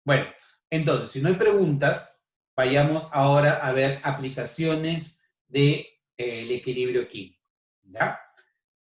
Bueno, entonces, si no hay preguntas, vayamos ahora a ver aplicaciones del equilibrio químico. ¿Ya?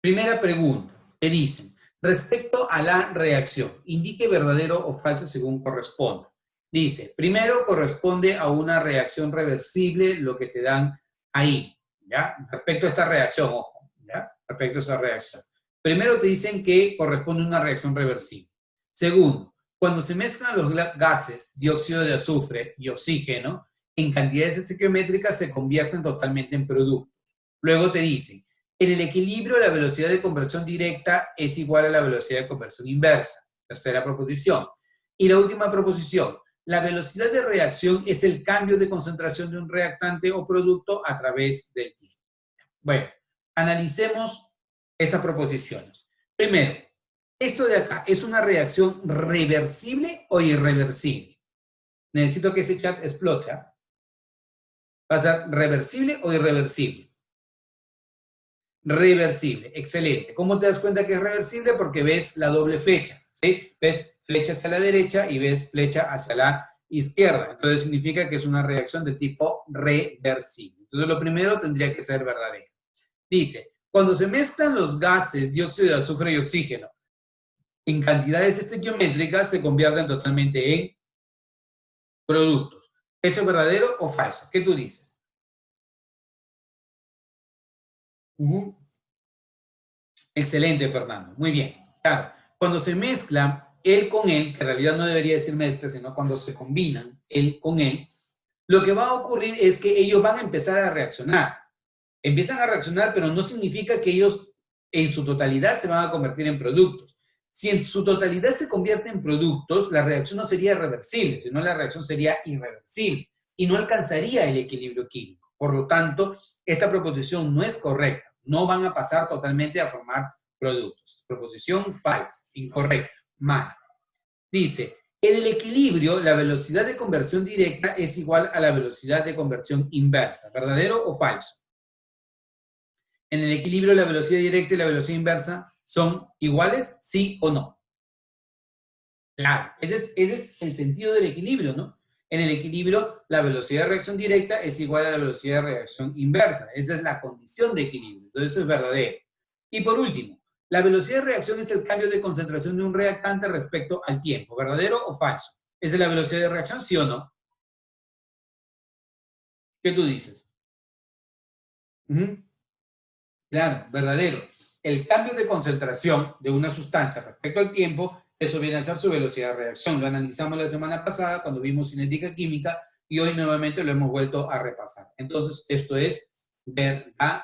Primera pregunta, te dicen, respecto a la reacción, indique verdadero o falso según corresponda. Dice, primero corresponde a una reacción reversible, lo que te dan ahí, ¿ya? Respecto a esta reacción, ojo, ¿ya? Respecto a esa reacción. Primero te dicen que corresponde a una reacción reversible. Segundo, cuando se mezclan los gases, dióxido de azufre y oxígeno, en cantidades estequiométricas se convierten totalmente en productos. Luego te dicen, en el equilibrio, la velocidad de conversión directa es igual a la velocidad de conversión inversa. Tercera proposición. Y la última proposición. La velocidad de reacción es el cambio de concentración de un reactante o producto a través del tiempo. Bueno, analicemos estas proposiciones. Primero, esto de acá, ¿es una reacción reversible o irreversible? Necesito que ese chat explote. ¿Va a ser reversible o irreversible? Reversible, excelente. ¿Cómo te das cuenta que es reversible? Porque ves la doble flecha, ¿sí? Ves flecha hacia la derecha y ves flecha hacia la izquierda. Entonces significa que es una reacción de tipo reversible. Entonces lo primero tendría que ser verdadero. Dice, cuando se mezclan los gases dióxido de azufre y oxígeno en cantidades estequiométricas se convierten totalmente en productos. ¿Hecho verdadero o falso? ¿Qué tú dices? Excelente, Fernando. Muy bien. Claro, cuando se mezcla él con él, que en realidad no debería decir mezcla, sino cuando se combinan él con él, lo que va a ocurrir es que ellos van a empezar a reaccionar. Empiezan a reaccionar, pero no significa que ellos en su totalidad se van a convertir en productos. Si en su totalidad se convierte en productos, la reacción no sería reversible, sino la reacción sería irreversible y no alcanzaría el equilibrio químico. Por lo tanto, esta proposición no es correcta. No van a pasar totalmente a formar productos. Proposición falsa, incorrecta, mal. Dice, en el equilibrio, la velocidad de conversión directa es igual a la velocidad de conversión inversa. ¿Verdadero o falso? En el equilibrio, la velocidad directa y la velocidad inversa son iguales, ¿sí o no? Claro, ese es el sentido del equilibrio, ¿no? En el equilibrio, la velocidad de reacción directa es igual a la velocidad de reacción inversa. Esa es la condición de equilibrio. Entonces, eso es verdadero. Y por último, la velocidad de reacción es el cambio de concentración de un reactante respecto al tiempo. ¿Verdadero o falso? ¿Esa es la velocidad de reacción, sí o no? ¿Qué tú dices? Claro, verdadero. El cambio de concentración de una sustancia respecto al tiempo, eso viene a ser su velocidad de reacción. Lo analizamos la semana pasada cuando vimos cinética química y hoy nuevamente lo hemos vuelto a repasar. Entonces, esto es verdadero,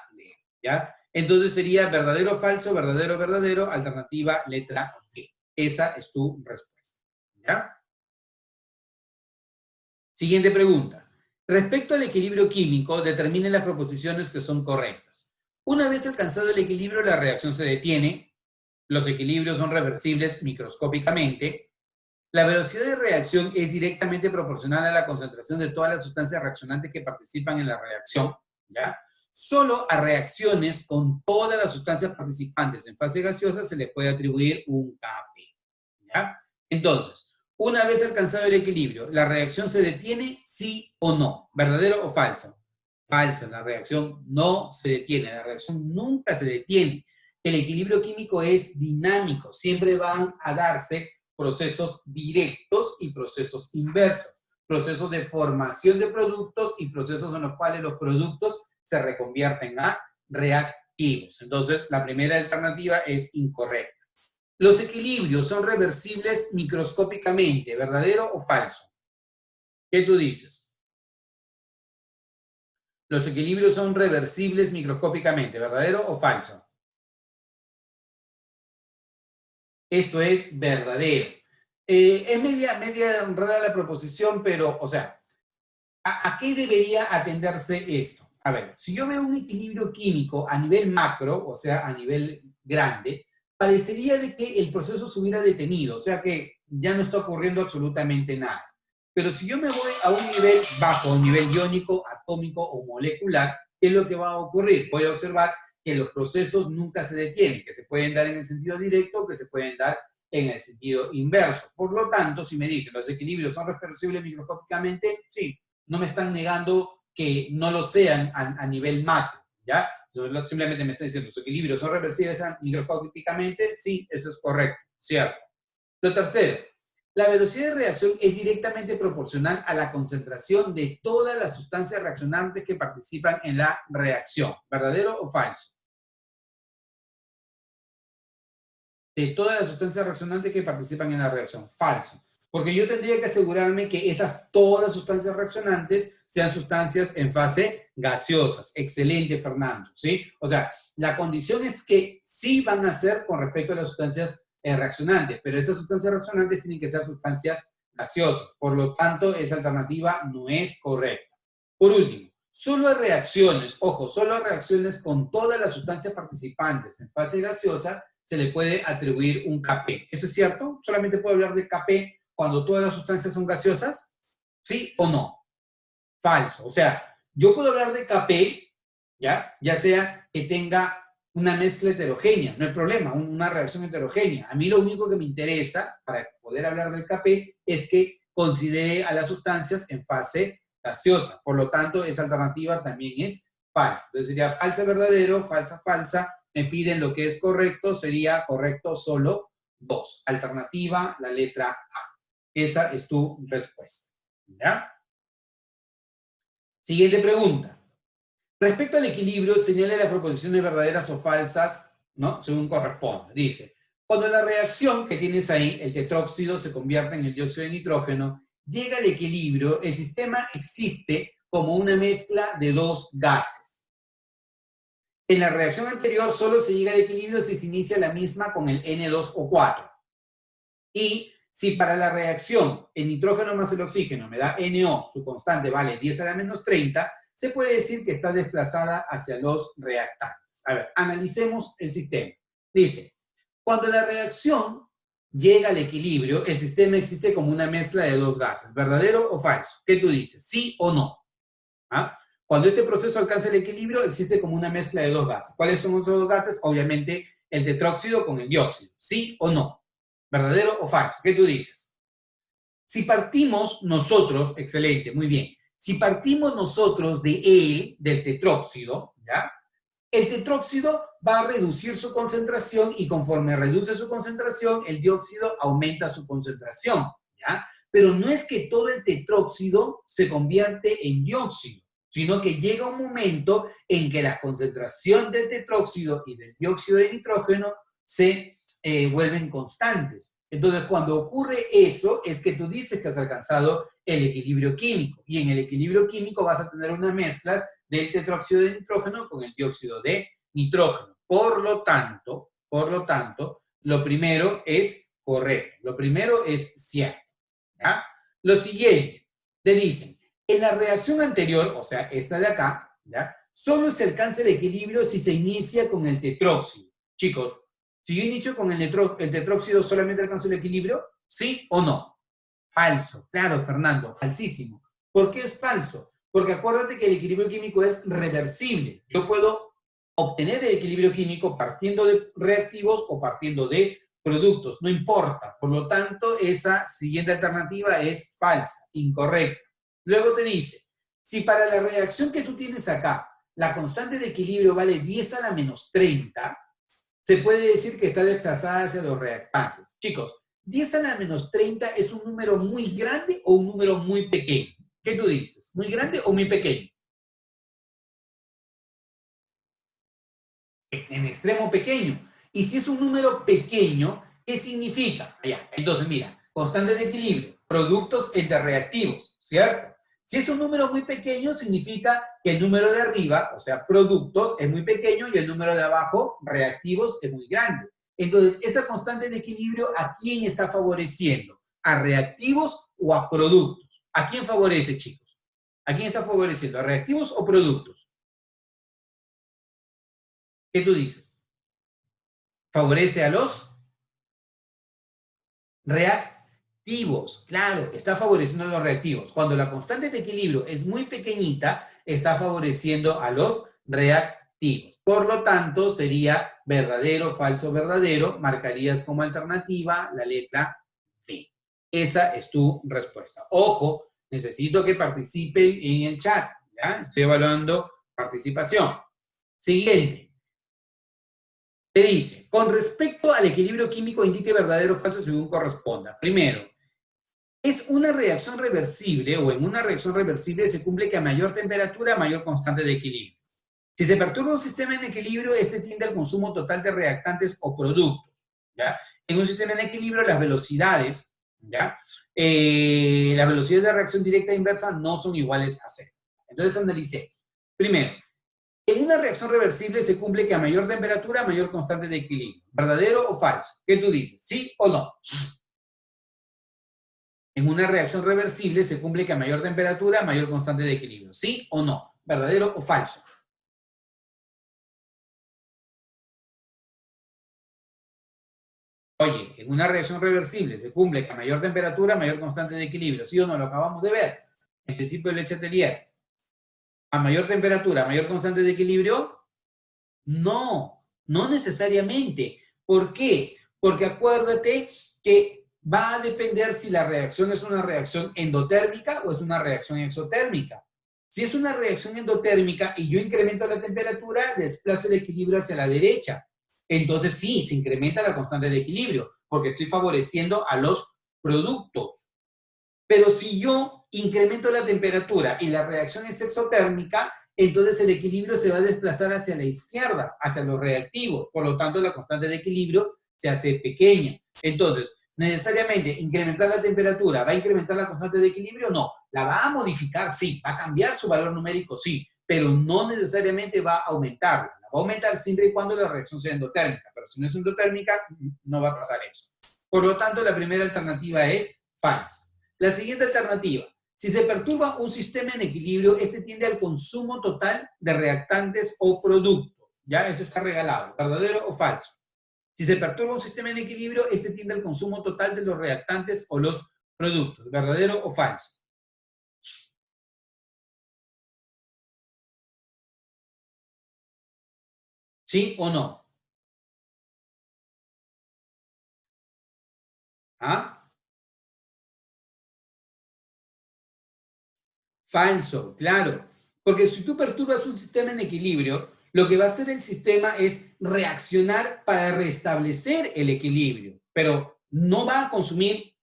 ¿ya? Entonces sería verdadero, falso, verdadero, verdadero, alternativa letra D. Esa es tu respuesta, ¿ya? Siguiente pregunta. Respecto al equilibrio químico, determine las proposiciones que son correctas. Una vez alcanzado el equilibrio, la reacción se detiene. Los equilibrios son reversibles microscópicamente. La velocidad de reacción es directamente proporcional a la concentración de todas las sustancias reaccionantes que participan en la reacción, ¿ya? Solo a reacciones con todas las sustancias participantes en fase gaseosa se le puede atribuir un Kp, ¿ya? Entonces, una vez alcanzado el equilibrio, ¿la reacción se detiene, sí o no? ¿Verdadero o falso? Falso, la reacción no se detiene, la reacción nunca se detiene. El equilibrio químico es dinámico, siempre van a darse procesos directos y procesos inversos, procesos de formación de productos y procesos en los cuales los productos se reconvierten a reactivos. Entonces, la primera alternativa es incorrecta. Los equilibrios son reversibles microscópicamente, ¿verdadero o falso? ¿Qué tú dices? Los equilibrios son reversibles microscópicamente, ¿verdadero o falso? Esto es verdadero. Es media rara la proposición, pero, o sea, ¿a qué debería atenderse esto? A ver, si yo veo un equilibrio químico a nivel macro, o sea, a nivel grande, parecería de que el proceso se hubiera detenido, o sea que ya no está ocurriendo absolutamente nada. Pero si yo me voy a un nivel bajo, un nivel iónico, atómico o molecular, ¿qué es lo que va a ocurrir? Voy a observar que los procesos nunca se detienen, que se pueden dar en el sentido directo o que se pueden dar en el sentido inverso. Por lo tanto, si me dicen los equilibrios son reversibles microscópicamente, sí, no me están negando que no lo sean a nivel macro, ¿ya? Simplemente me están diciendo, ¿los equilibrios son reversibles microscópicamente? Sí, eso es correcto, ¿cierto? Lo tercero, la velocidad de reacción es directamente proporcional a la concentración de todas las sustancias reaccionantes que participan en la reacción. ¿Verdadero o falso? De todas las sustancias reaccionantes que participan en la reacción. Falso. Porque yo tendría que asegurarme que esas todas sustancias reaccionantes sean sustancias en fase gaseosas. Excelente, Fernando, ¿sí? O sea, la condición es que sí van a ser con respecto a las sustancias reaccionantes, pero esas sustancias reaccionantes tienen que ser sustancias gaseosas. Por lo tanto, esa alternativa no es correcta. Por último, solo hay reacciones, ojo, solo hay reacciones con todas las sustancias participantes en fase gaseosa se le puede atribuir un Kp. ¿Eso es cierto? ¿Solamente puedo hablar de Kp cuando todas las sustancias son gaseosas? ¿Sí o no? Falso. O sea, yo puedo hablar de Kp, ya sea que tenga una mezcla heterogénea, no hay problema, una reacción heterogénea. A mí lo único que me interesa para poder hablar del Kp es que considere a las sustancias en fase gaseosa. Por lo tanto, esa alternativa también es falsa. Entonces sería falsa, verdadero, falsa, falsa. Me piden lo que es correcto, sería correcto solo 2. Alternativa, la letra A. Esa es tu respuesta. ¿Ya? Siguiente pregunta. Respecto al equilibrio, señale las proposiciones verdaderas o falsas, ¿no? Según corresponde. Dice, cuando la reacción que tienes ahí, el tetróxido se convierte en el dióxido de nitrógeno, llega al equilibrio, el sistema existe como una mezcla de dos gases. En la reacción anterior solo se llega al equilibrio si se inicia la misma con el N2O4. Y si para la reacción el nitrógeno más el oxígeno me da NO, su constante vale 10 a la menos 30, se puede decir que está desplazada hacia los reactantes. A ver, analicemos el sistema. Dice, cuando la reacción llega al equilibrio, el sistema existe como una mezcla de dos gases. ¿Verdadero o falso? ¿Qué tú dices? ¿Sí o no? ¿Ah? Cuando este proceso alcanza el equilibrio, existe como una mezcla de dos gases. ¿Cuáles son esos dos gases? Obviamente, el tetróxido con el dióxido. ¿Sí o no? ¿Verdadero o falso? ¿Qué tú dices? Si partimos nosotros, excelente, muy bien. Si partimos nosotros de él, del tetróxido, ¿ya? El tetróxido va a reducir su concentración y conforme reduce su concentración, el dióxido aumenta su concentración, ¿ya? Pero no es que todo el tetróxido se convierte en dióxido, sino que llega un momento en que la concentración del tetróxido y del dióxido de nitrógeno se vuelven constantes. Entonces, cuando ocurre eso, es que tú dices que has alcanzado el equilibrio químico. Y en el equilibrio químico vas a tener una mezcla del tetróxido de nitrógeno con el dióxido de nitrógeno. Por lo tanto, lo primero es correcto. Lo primero es cierto. ¿Ya? Lo siguiente, te dicen, en la reacción anterior, o sea, esta de acá, ¿ya? Solo se alcanza el equilibrio si se inicia con el tetróxido. Chicos, si yo inicio con el tetróxido, ¿solamente alcanzo el equilibrio? ¿Sí o no? Falso. Claro, Fernando, falsísimo. ¿Por qué es falso? Porque acuérdate que el equilibrio químico es reversible. Yo puedo obtener el equilibrio químico partiendo de reactivos o partiendo de productos, no importa. Por lo tanto, esa siguiente alternativa es falsa, incorrecta. Luego te dice, si para la reacción que tú tienes acá, la constante de equilibrio vale 10 a la menos 30, se puede decir que está desplazada hacia los reactantes. Chicos, 10 a la menos 30 es un número muy grande o un número muy pequeño. ¿Qué tú dices? ¿Muy grande o muy pequeño? En extremo pequeño. Y si es un número pequeño, ¿qué significa? Allá. Entonces, mira, constante de equilibrio, productos entre reactivos, ¿cierto? Si es un número muy pequeño, significa que el número de arriba, o sea, productos, es muy pequeño y el número de abajo, reactivos, es muy grande. Entonces, esa constante de equilibrio, ¿a quién está favoreciendo? ¿A reactivos o a productos? ¿A quién favorece, chicos? ¿A quién está favoreciendo? ¿A reactivos o productos? ¿Qué tú dices? Favorece a los reactivos. Claro, está favoreciendo a los reactivos. Cuando la constante de equilibrio es muy pequeñita, está favoreciendo a los reactivos. reactivos. Por lo tanto, sería verdadero, falso, verdadero. Marcarías como alternativa la letra B. Esa es tu respuesta. Ojo, necesito que participen en el chat. ¿Ya? Estoy evaluando participación. Siguiente. Te dice, con respecto al equilibrio químico, indique verdadero o falso según corresponda. Primero, es una reacción reversible o en una reacción reversible se cumple que a mayor temperatura, mayor constante de equilibrio. Si se perturba un sistema en equilibrio, este tiende al consumo total de reactantes o productos. ¿Ya? En un sistema en equilibrio, las velocidades, ¿ya? Las velocidades de reacción directa e inversa no son iguales a cero. Entonces analicemos. Primero, en una reacción reversible se cumple que a mayor temperatura, mayor constante de equilibrio. ¿Verdadero o falso? ¿Qué tú dices? ¿Sí o no? En una reacción reversible se cumple que a mayor temperatura, mayor constante de equilibrio. ¿Sí o no? ¿Verdadero o falso? Oye, en una reacción reversible se cumple que a mayor temperatura, mayor constante de equilibrio. ¿Sí o no? Lo acabamos de ver. El principio de Lechatelier. ¿A mayor temperatura, mayor constante de equilibrio? No, no necesariamente. ¿Por qué? Porque acuérdate que va a depender si la reacción es una reacción endotérmica o es una reacción exotérmica. Si es una reacción endotérmica y yo incremento la temperatura, desplazo el equilibrio hacia la derecha. Entonces sí, se incrementa la constante de equilibrio, porque estoy favoreciendo a los productos. Pero si yo incremento la temperatura y la reacción es exotérmica, entonces el equilibrio se va a desplazar hacia la izquierda, hacia los reactivos. Por lo tanto, la constante de equilibrio se hace pequeña. Entonces, necesariamente, incrementar la temperatura, ¿va a incrementar la constante de equilibrio? No. ¿La va a modificar? Sí. ¿Va a cambiar su valor numérico? Sí. Pero no necesariamente va a aumentarla. La va a aumentar siempre y cuando la reacción sea endotérmica. Pero si no es endotérmica, no va a pasar eso. Por lo tanto, la primera alternativa es falsa. La siguiente alternativa. Si se perturba un sistema en equilibrio, este tiende al consumo total de reactantes o productos. Ya, eso está regalado. ¿Verdadero o falso? Si se perturba un sistema en equilibrio, este tiende al consumo total de los reactantes o los productos. ¿Verdadero o falso? ¿Sí o no? ¿Ah? Falso, claro. Porque si tú perturbas un sistema en equilibrio, lo que va a hacer el sistema es reaccionar para restablecer el equilibrio, pero no va a consumir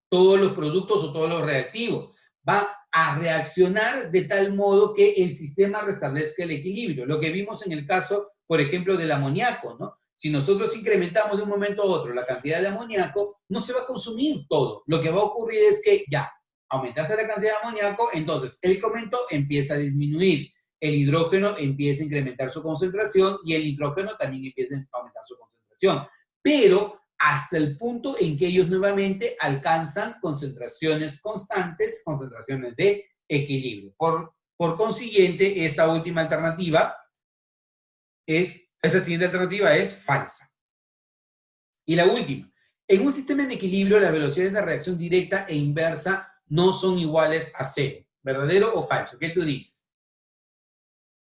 todos los productos o todos los reactivos. Va a reaccionar de tal modo que el sistema restablezca el equilibrio. Lo que vimos en el caso, por ejemplo, del amoníaco, ¿no? Si nosotros incrementamos de un momento a otro la cantidad de amoníaco, no se va a consumir todo. Lo que va a ocurrir es que ya, aumentase la cantidad de amoníaco, entonces el comento empieza a disminuir. El hidrógeno empieza a incrementar su concentración y el nitrógeno también empieza a aumentar su concentración. Pero hasta el punto en que ellos nuevamente alcanzan concentraciones constantes, concentraciones de equilibrio. Por consiguiente, esta siguiente alternativa es falsa. Y la última, en un sistema en equilibrio, las velocidades de reacción directa e inversa no son iguales a cero. ¿Verdadero o falso? ¿Qué tú dices?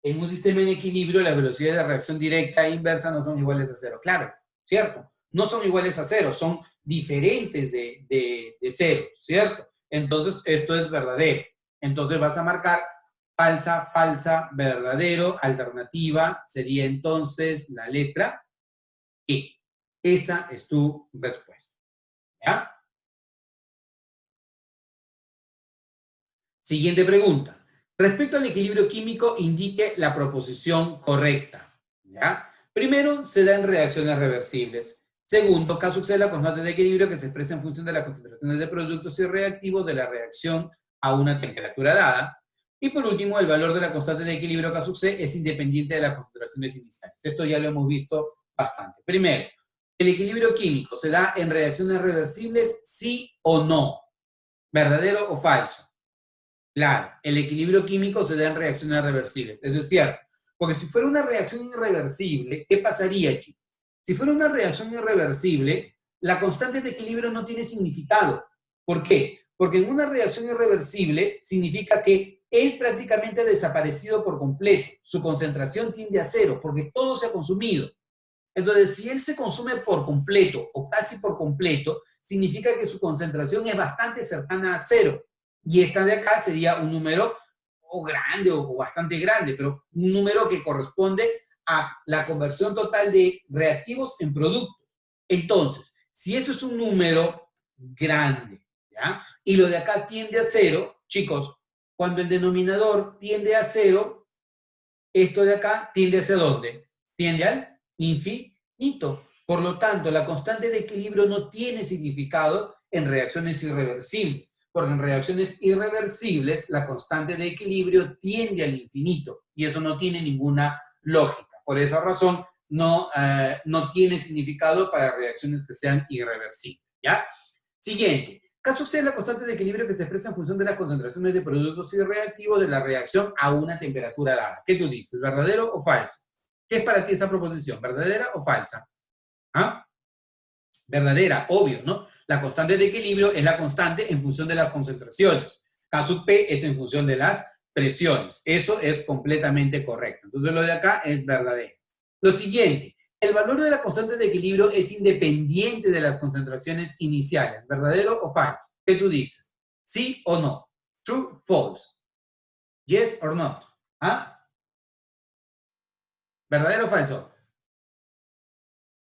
En un sistema en equilibrio, las velocidades de reacción directa e inversa no son iguales a cero. Claro, ¿cierto? No son iguales a cero, son diferentes de cero, ¿cierto? Entonces, esto es verdadero. Entonces, vas a marcar falsa, falsa, verdadero. Alternativa sería entonces la letra E. Esa es tu respuesta. ¿Ya? Siguiente pregunta. Respecto al equilibrio químico, indique la proposición correcta. ¿Ya? Primero, se dan reacciones reversibles. Segundo, caso C, la constante de equilibrio que se expresa en función de las concentraciones de productos y reactivos de la reacción a una temperatura dada. Y por último, el valor de la constante de equilibrio caso C es independiente de las concentraciones iniciales. Esto ya lo hemos visto bastante. Primero, ¿el equilibrio químico se da en reacciones reversibles, sí o no? ¿Verdadero o falso? Claro, el equilibrio químico se da en reacciones reversibles. Eso es cierto. Porque si fuera una reacción irreversible, ¿qué pasaría, chicos? Si fuera una reacción irreversible, la constante de equilibrio no tiene significado. ¿Por qué? Porque en una reacción irreversible significa que él prácticamente ha desaparecido por completo. Su concentración tiende a cero porque todo se ha consumido. Entonces, si él se consume por completo o casi por completo, significa que su concentración es bastante cercana a cero. Y esta de acá sería un número o grande o bastante grande, pero un número que corresponde a la conversión total de reactivos en productos. Entonces, si esto es un número grande, ¿ya? Y lo de acá tiende a cero, chicos, cuando el denominador tiende a cero, esto de acá tiende hacia dónde? Tiende al infinito. Por lo tanto, la constante de equilibrio no tiene significado en reacciones irreversibles, porque en reacciones irreversibles la constante de equilibrio tiende al infinito y eso no tiene ninguna lógica. Por esa razón, no tiene significado para reacciones que sean irreversibles. ¿Ya? Siguiente. Caso C, la constante de equilibrio que se expresa en función de las concentraciones de productos y reactivos de la reacción a una temperatura dada. ¿Qué tú dices? ¿Verdadero o falso? ¿Qué es para ti esa proposición? ¿Verdadera o falsa? ¿Ah? Verdadera, obvio, ¿no? La constante de equilibrio es la constante en función de las concentraciones. K sub P es en función de las presiones. Eso es completamente correcto. Entonces lo de acá es verdadero. Lo siguiente, el valor de la constante de equilibrio es independiente de las concentraciones iniciales. ¿Verdadero o falso? ¿Qué tú dices? ¿Sí o no? True, false. Yes or not. ¿Ah? ¿Verdadero o falso?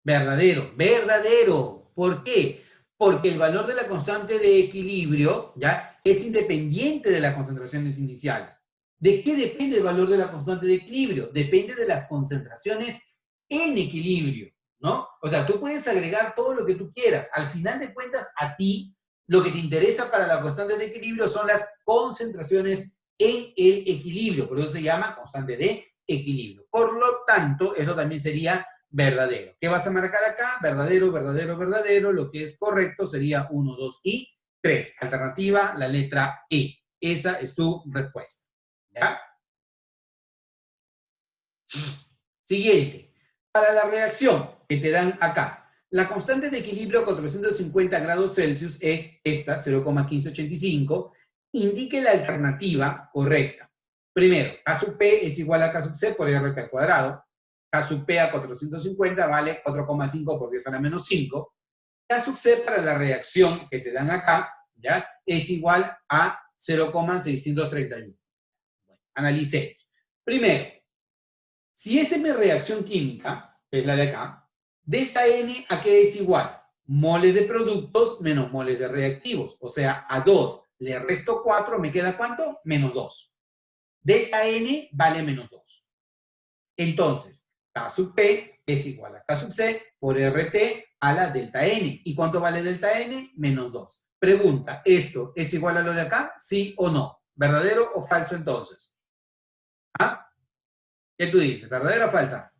Verdadero, verdadero. ¿Por qué? Porque el valor de la constante de equilibrio, ¿ya? Es independiente de las concentraciones iniciales. ¿De qué depende el valor de la constante de equilibrio? Depende de las concentraciones en equilibrio, ¿no? O sea, tú puedes agregar todo lo que tú quieras. Al final de cuentas, a ti, lo que te interesa para la constante de equilibrio son las concentraciones en el equilibrio. Por eso se llama constante de equilibrio. Por lo tanto, eso también sería verdadero. ¿Qué vas a marcar acá? Verdadero, verdadero, verdadero. Lo que es correcto sería 1, 2 y 3. Alternativa, la letra E. Esa es tu respuesta. ¿Ya? Siguiente. Para la reacción que te dan acá, la constante de equilibrio a 450 grados Celsius es esta, 0,1585. Indique la alternativa correcta. Primero, K sub P es igual a K sub C por RT al cuadrado. K sub P a 450 vale 4,5 por 10 a la menos 5. K sub C para la reacción que te dan acá, ¿ya? Es igual a 0,631. Bueno, analicemos. Primero, si esta es mi reacción química, que es la de acá, delta N, ¿a qué es igual? Moles de productos menos moles de reactivos. O sea, a 2 le resto 4, ¿me queda cuánto? Menos 2. Delta N vale menos 2. Entonces, K sub P es igual a K sub C por RT a la delta N. ¿Y cuánto vale delta N? Menos 2. Pregunta, ¿esto es igual a lo de acá? ¿Sí o no? ¿Verdadero o falso entonces? ¿Ah? ¿Qué tú dices? ¿Verdadera o falsa?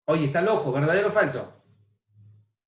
Oye, está el ojo, ¿verdadero o falso?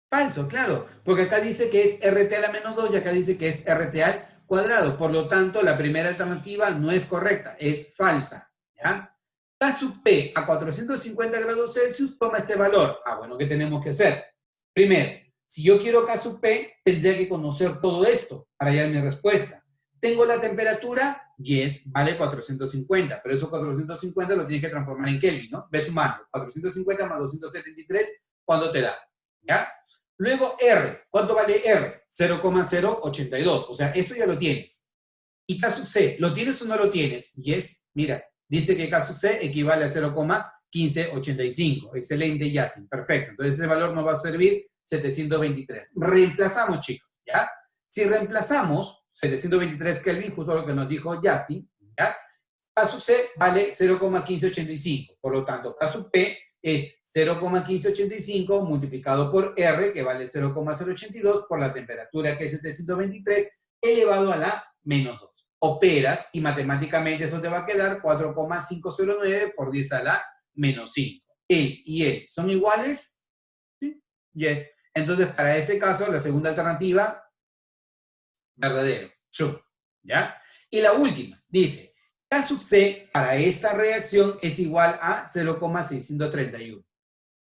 Falso, claro, porque acá dice que es RT a la menos 2 y acá dice que es RT al cuadrado. Por lo tanto, la primera alternativa no es correcta, es falsa. ¿Ya? K sub P a 450 grados Celsius toma este valor. Ah, bueno, ¿qué tenemos que hacer? Primero, si yo quiero K sub P, tendría que conocer todo esto para hallar mi respuesta. ¿Tengo la temperatura? Yes, vale 450, pero esos 450 lo tienes que transformar en Kelvin, ¿no? Ve sumando. 450 más 273, ¿cuánto te da? ¿Ya? Luego R, ¿cuánto vale R? 0,082, o sea, esto ya lo tienes. Y K sub C, ¿lo tienes o no lo tienes? Yes, mira, dice que K sub C equivale a 0,1585. Excelente, Justin, perfecto. Entonces ese valor nos va a servir 723. Reemplazamos, chicos, ¿ya? Si reemplazamos 723 Kelvin, justo lo que nos dijo Justin, ¿ya? K sub C vale 0,1585. Por lo tanto, K sub P es 0,1585 multiplicado por R, que vale 0,082, por la temperatura, que es 723, elevado a la menos 2. Operas y matemáticamente eso te va a quedar 4,509 por 10 a la menos 5. Él y él son iguales. ¿Sí? Yes. Entonces, para este caso, la segunda alternativa, verdadero. True. ¿Ya? Y la última, dice, K sub C para esta reacción es igual a 0,631.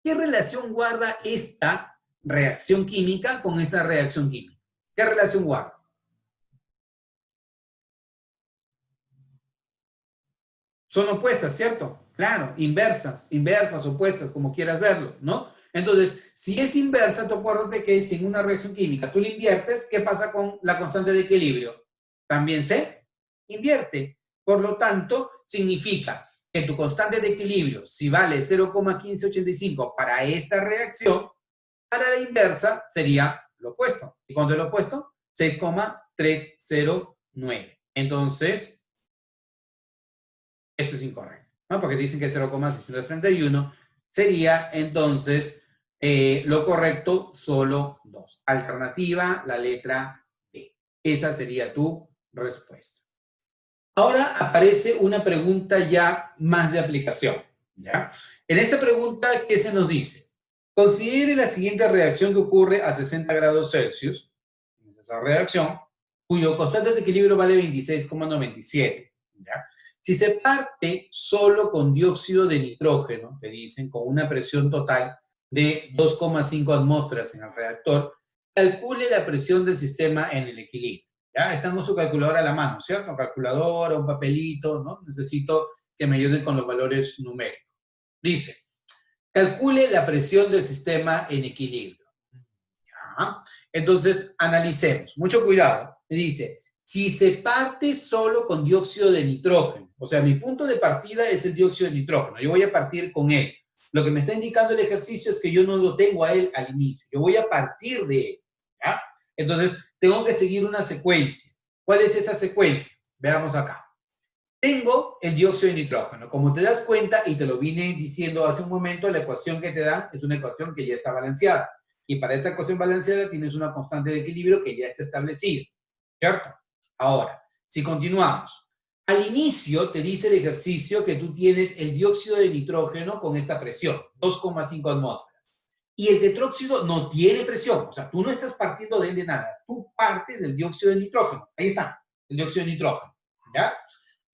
¿Qué relación guarda esta reacción química con esta reacción química? ¿Qué relación guarda? Son opuestas, ¿cierto? Claro, inversas, inversas, opuestas, como quieras verlo, ¿no? Entonces, si es inversa, tú acuérdate que si en una reacción química tú le inviertes, ¿qué pasa con la constante de equilibrio? También se invierte. Por lo tanto, significa que tu constante de equilibrio, si vale 0,1585 para esta reacción, para la inversa sería lo opuesto. ¿Y cuánto es lo opuesto? 6,309. Entonces, esto es incorrecto, ¿no? Porque dicen que 0,631 sería entonces lo correcto, solo 2. Alternativa, la letra B. Esa sería tu respuesta. Ahora aparece una pregunta ya más de aplicación, ¿ya? En esta pregunta, ¿qué se nos dice? Considere la siguiente reacción que ocurre a 60 grados Celsius, esa reacción, cuyo constante de equilibrio vale 26,97, ¿ya? Si se parte solo con dióxido de nitrógeno, te dicen, con una presión total de 2,5 atmósferas en el reactor, calcule la presión del sistema en el equilibrio. ¿Ya? Está con su calculadora a la mano, ¿cierto? Calculadora, un papelito, ¿no? Necesito que me ayuden con los valores numéricos. Dice, calcule la presión del sistema en equilibrio. ¿Ya? Entonces, analicemos. Mucho cuidado. Me dice, si se parte solo con dióxido de nitrógeno, o sea, mi punto de partida es el dióxido de nitrógeno, yo voy a partir con él. Lo que me está indicando el ejercicio es que yo no lo tengo a él al inicio, yo voy a partir de él. ¿Ya? Entonces, tengo que seguir una secuencia. ¿Cuál es esa secuencia? Veamos acá. Tengo el dióxido de nitrógeno. Como te das cuenta, y te lo vine diciendo hace un momento, la ecuación que te dan es una ecuación que ya está balanceada. Y para esta ecuación balanceada tienes una constante de equilibrio que ya está establecida. ¿Cierto? Ahora, si continuamos. Al inicio te dice el ejercicio que tú tienes el dióxido de nitrógeno con esta presión, 2,5 atmósferas. Y el tetróxido no tiene presión, o sea, tú no estás partiendo de él de nada, tú partes del dióxido de nitrógeno. Ahí está, el dióxido de nitrógeno, ¿ya?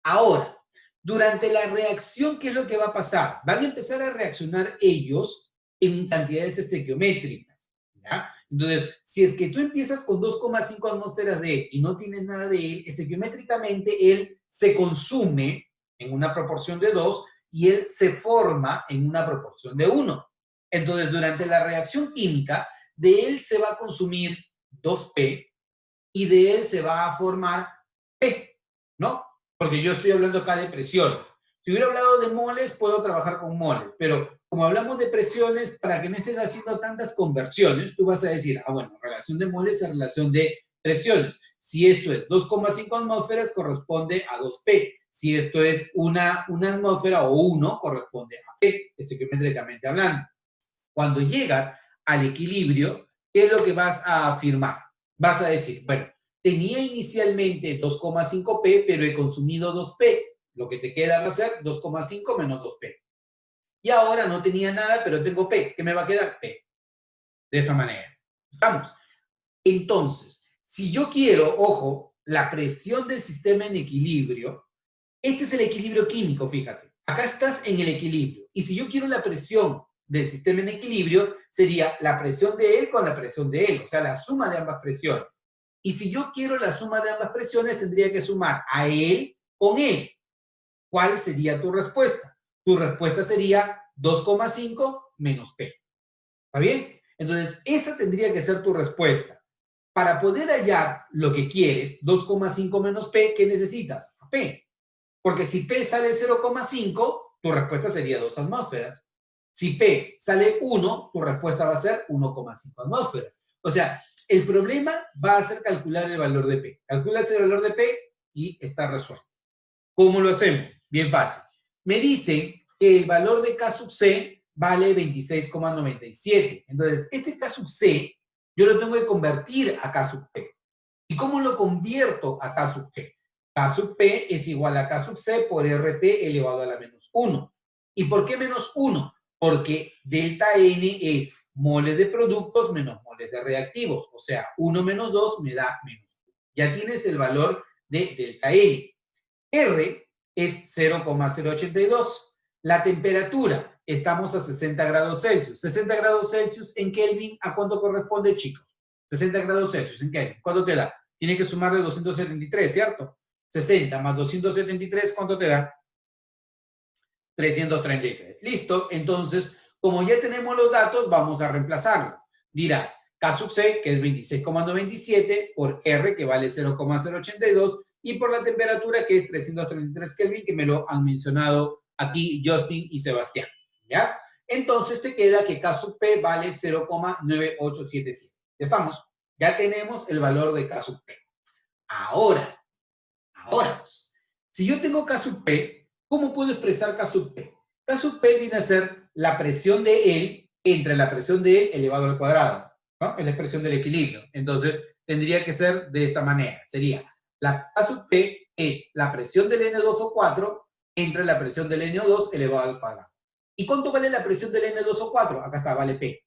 Ahora, durante la reacción, ¿qué es lo que va a pasar? Van a empezar a reaccionar ellos en cantidades estequiométricas, ¿ya? Entonces, si es que tú empiezas con 2,5 atmósferas de él y no tienes nada de él, estequiométricamente él se consume en una proporción de 2 y él se forma en una proporción de 1. Entonces, durante la reacción química, de él se va a consumir 2P y de él se va a formar P, ¿no? Porque yo estoy hablando acá de presiones. Si hubiera hablado de moles, puedo trabajar con moles, pero como hablamos de presiones, para que no estés haciendo tantas conversiones, tú vas a decir, ah, bueno, relación de moles es relación de presiones. Si esto es 2,5 atmósferas, corresponde a 2P. Si esto es una atmósfera o 1, corresponde a P, estequiométricamente hablando. Cuando llegas al equilibrio, ¿qué es lo que vas a afirmar? Vas a decir, bueno, tenía inicialmente 2,5P, pero he consumido 2P. Lo que te queda va a ser 2,5 menos 2P. Y ahora no tenía nada, pero tengo P. ¿Qué me va a quedar? P. De esa manera. ¿Estamos? Entonces, si yo quiero, ojo, la presión del sistema en equilibrio, este es el equilibrio químico, fíjate. Acá estás en el equilibrio. Y si yo quiero la presión del sistema en equilibrio, sería la presión de él con la presión de él, o sea, la suma de ambas presiones. Y si yo quiero la suma de ambas presiones, tendría que sumar a él con él. ¿Cuál sería tu respuesta? Tu respuesta sería 2,5 menos P. ¿Está bien? Entonces, esa tendría que ser tu respuesta. Para poder hallar lo que quieres, 2,5 menos P, ¿qué necesitas? P. Porque si P sale 0,5, tu respuesta sería 2 atmósferas. Si P sale 1, tu respuesta va a ser 1,5 atmósferas. O sea, el problema va a ser calcular el valor de P. Calculas el valor de P y está resuelto. ¿Cómo lo hacemos? Bien fácil. Me dicen que el valor de K sub C vale 26,97. Entonces, este K sub C yo lo tengo que convertir a K sub P. ¿Y cómo lo convierto a K sub P? K sub P es igual a K sub C por RT elevado a la menos 1. ¿Y por qué menos 1? Porque delta N es moles de productos menos moles de reactivos. O sea, 1 menos 2 me da menos 1. Ya tienes el valor de delta N. R es 0,082. La temperatura, estamos a 60 grados Celsius. 60 grados Celsius en Kelvin, ¿a cuánto corresponde, chicos? 60 grados Celsius en Kelvin, ¿cuánto te da? Tienes que sumarle 273, ¿cierto? 60 más 273, ¿cuánto te da? 333. Listo, entonces, como ya tenemos los datos, vamos a reemplazarlo. Dirás, K sub C, que es 26,97, por R, que vale 0,082, y por la temperatura, que es 333 Kelvin, que me lo han mencionado aquí Justin y Sebastián. ¿Ya? Entonces te queda que K sub P vale 0,9877. Ya estamos. Ya tenemos el valor de K sub P. Ahora, pues, si yo tengo K sub P, ¿cómo puedo expresar K sub P? K sub P viene a ser la presión de él entre la presión de él elevado al cuadrado, ¿no? Es la expresión del equilibrio. Entonces, tendría que ser de esta manera. Sería, la K sub P es la presión del N2O4 entre la presión del NO2 elevado al cuadrado. ¿Y cuánto vale la presión del N2O4? Acá está, vale P.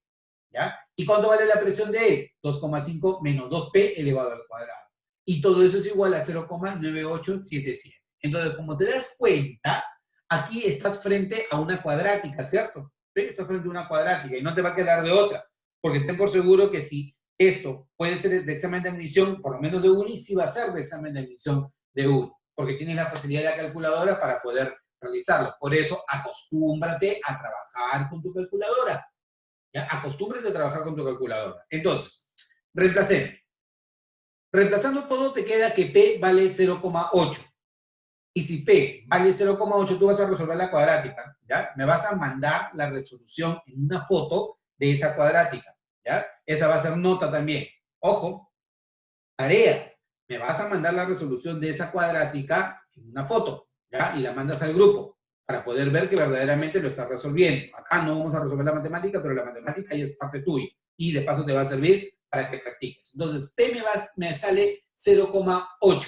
¿Ya? ¿Y cuánto vale la presión de él? 2,5 menos 2P elevado al cuadrado. Y todo eso es igual a 0,9877. Entonces, como te das cuenta, aquí estás frente a una cuadrática, ¿cierto? ¿Sí? Estás frente a una cuadrática y no te va a quedar de otra. Porque ten por seguro que si esto puede ser de examen de admisión, por lo menos de UNI, sí va a ser de examen de admisión de UNI. Porque tienes la facilidad de la calculadora para poder realizarlo. Por eso, acostúmbrate a trabajar con tu calculadora. ¿Ya? Acostúmbrate a trabajar con tu calculadora. Entonces, reemplacemos. Reemplazando todo, te queda que P vale 0,8. Y si P vale 0,8, tú vas a resolver la cuadrática, ¿ya? Me vas a mandar la resolución en una foto de esa cuadrática, ¿ya? Esa va a ser nota también. Ojo, tarea. Me vas a mandar la resolución de esa cuadrática en una foto, ¿ya? Y la mandas al grupo para poder ver que verdaderamente lo estás resolviendo. Acá no vamos a resolver la matemática, pero la matemática ya es parte tuya. Y de paso te va a servir para que practiques. Entonces, P me sale 0,8,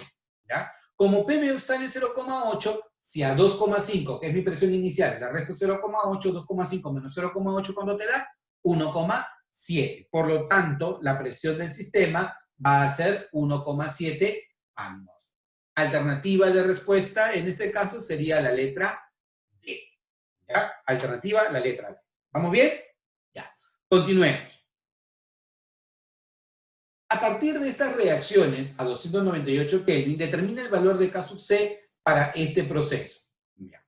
¿ya? Como P me sale 0,8, si a 2,5, que es mi presión inicial, le resto 0,8, 2,5 menos 0,8, ¿cuánto te da? 1,7. Por lo tanto, la presión del sistema va a ser 1,7 ambos. Alternativa de respuesta, en este caso, sería la letra D. ¿Ya? Alternativa, la letra D. ¿Vamos bien? Ya. Continuemos. A partir de estas reacciones a 298 Kelvin, determina el valor de K sub C para este proceso. Bien.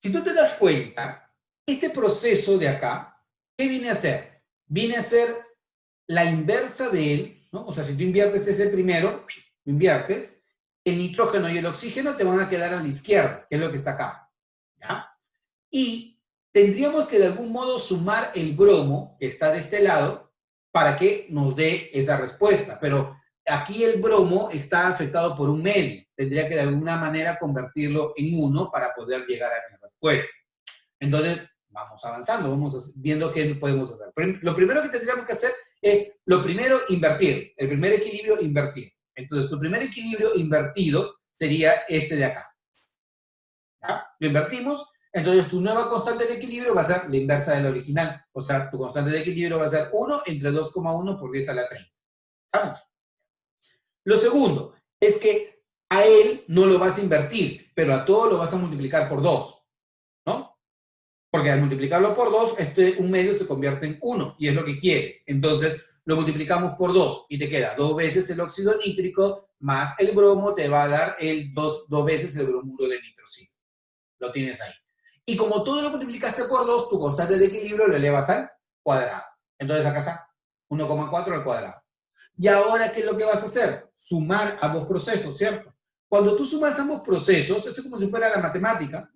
Si tú te das cuenta, este proceso de acá, ¿qué viene a ser? Viene a ser la inversa de él, ¿no? O sea, si tú inviertes ese primero, inviertes, el nitrógeno y el oxígeno te van a quedar a la izquierda, que es lo que está acá, ¿ya? Y tendríamos que de algún modo sumar el bromo, que está de este lado, para que nos dé esa respuesta. Pero aquí el bromo está afectado por un medio. Tendría que de alguna manera convertirlo en 1 para poder llegar a la respuesta. Entonces, vamos avanzando, vamos viendo qué podemos hacer. Lo primero que tendríamos que hacer es, lo primero, invertir. El primer equilibrio, invertir. Entonces, tu primer equilibrio invertido sería este de acá. ¿Ya? Lo invertimos, entonces tu nueva constante de equilibrio va a ser la inversa de la original. O sea, tu constante de equilibrio va a ser 1 entre 2,1 por 10 a la 30. ¿Vamos? Lo segundo es que a él no lo vas a invertir, pero a todo lo vas a multiplicar por 2, ¿no? Porque al multiplicarlo por 2, un medio se convierte en 1 y es lo que quieres. Entonces, lo multiplicamos por 2 y te queda 2 veces el óxido nítrico más el bromo, te va a dar dos veces el bromuro de nitrocino. Lo tienes ahí. Y como todo lo multiplicaste por 2, tu constante de equilibrio lo elevas al cuadrado. Entonces acá está, 1,4 al cuadrado. Y ahora, ¿qué es lo que vas a hacer? Sumar ambos procesos, ¿cierto? Cuando tú sumas ambos procesos, esto es como si fuera la matemática,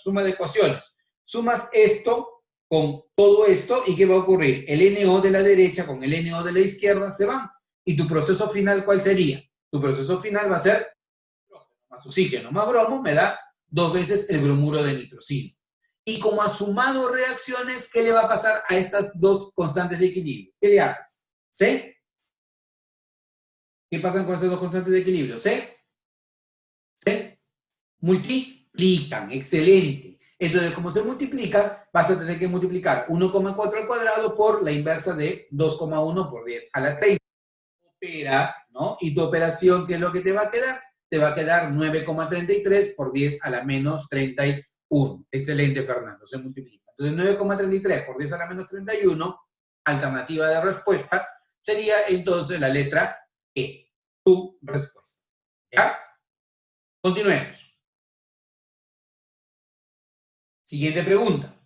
suma de ecuaciones. Sumas esto con todo esto, ¿y qué va a ocurrir? El NO de la derecha con el NO de la izquierda se van. ¿Y tu proceso final cuál sería? Tu proceso final va a ser más oxígeno más bromo, me da 2 veces el bromuro de nitrocino. Y como ha sumado reacciones, ¿qué le va a pasar a estas dos constantes de equilibrio? ¿Qué le haces? ¿C? ¿Qué pasa con esas dos constantes de equilibrio? ¿C? ¿C? Multiplican, excelente. Entonces, como se multiplica, vas a tener que multiplicar 1,4 al cuadrado por la inversa de 2,1 por 10 a la 30. Operas, ¿no? Y tu operación, ¿qué es lo que te va a quedar? Te va a quedar 9,33 por 10 a la menos 31. Excelente, Fernando, se multiplica. Entonces, 9,33 por 10 a la menos 31, alternativa de respuesta, sería entonces la letra E, tu respuesta. ¿Ya? Continuemos. Siguiente pregunta.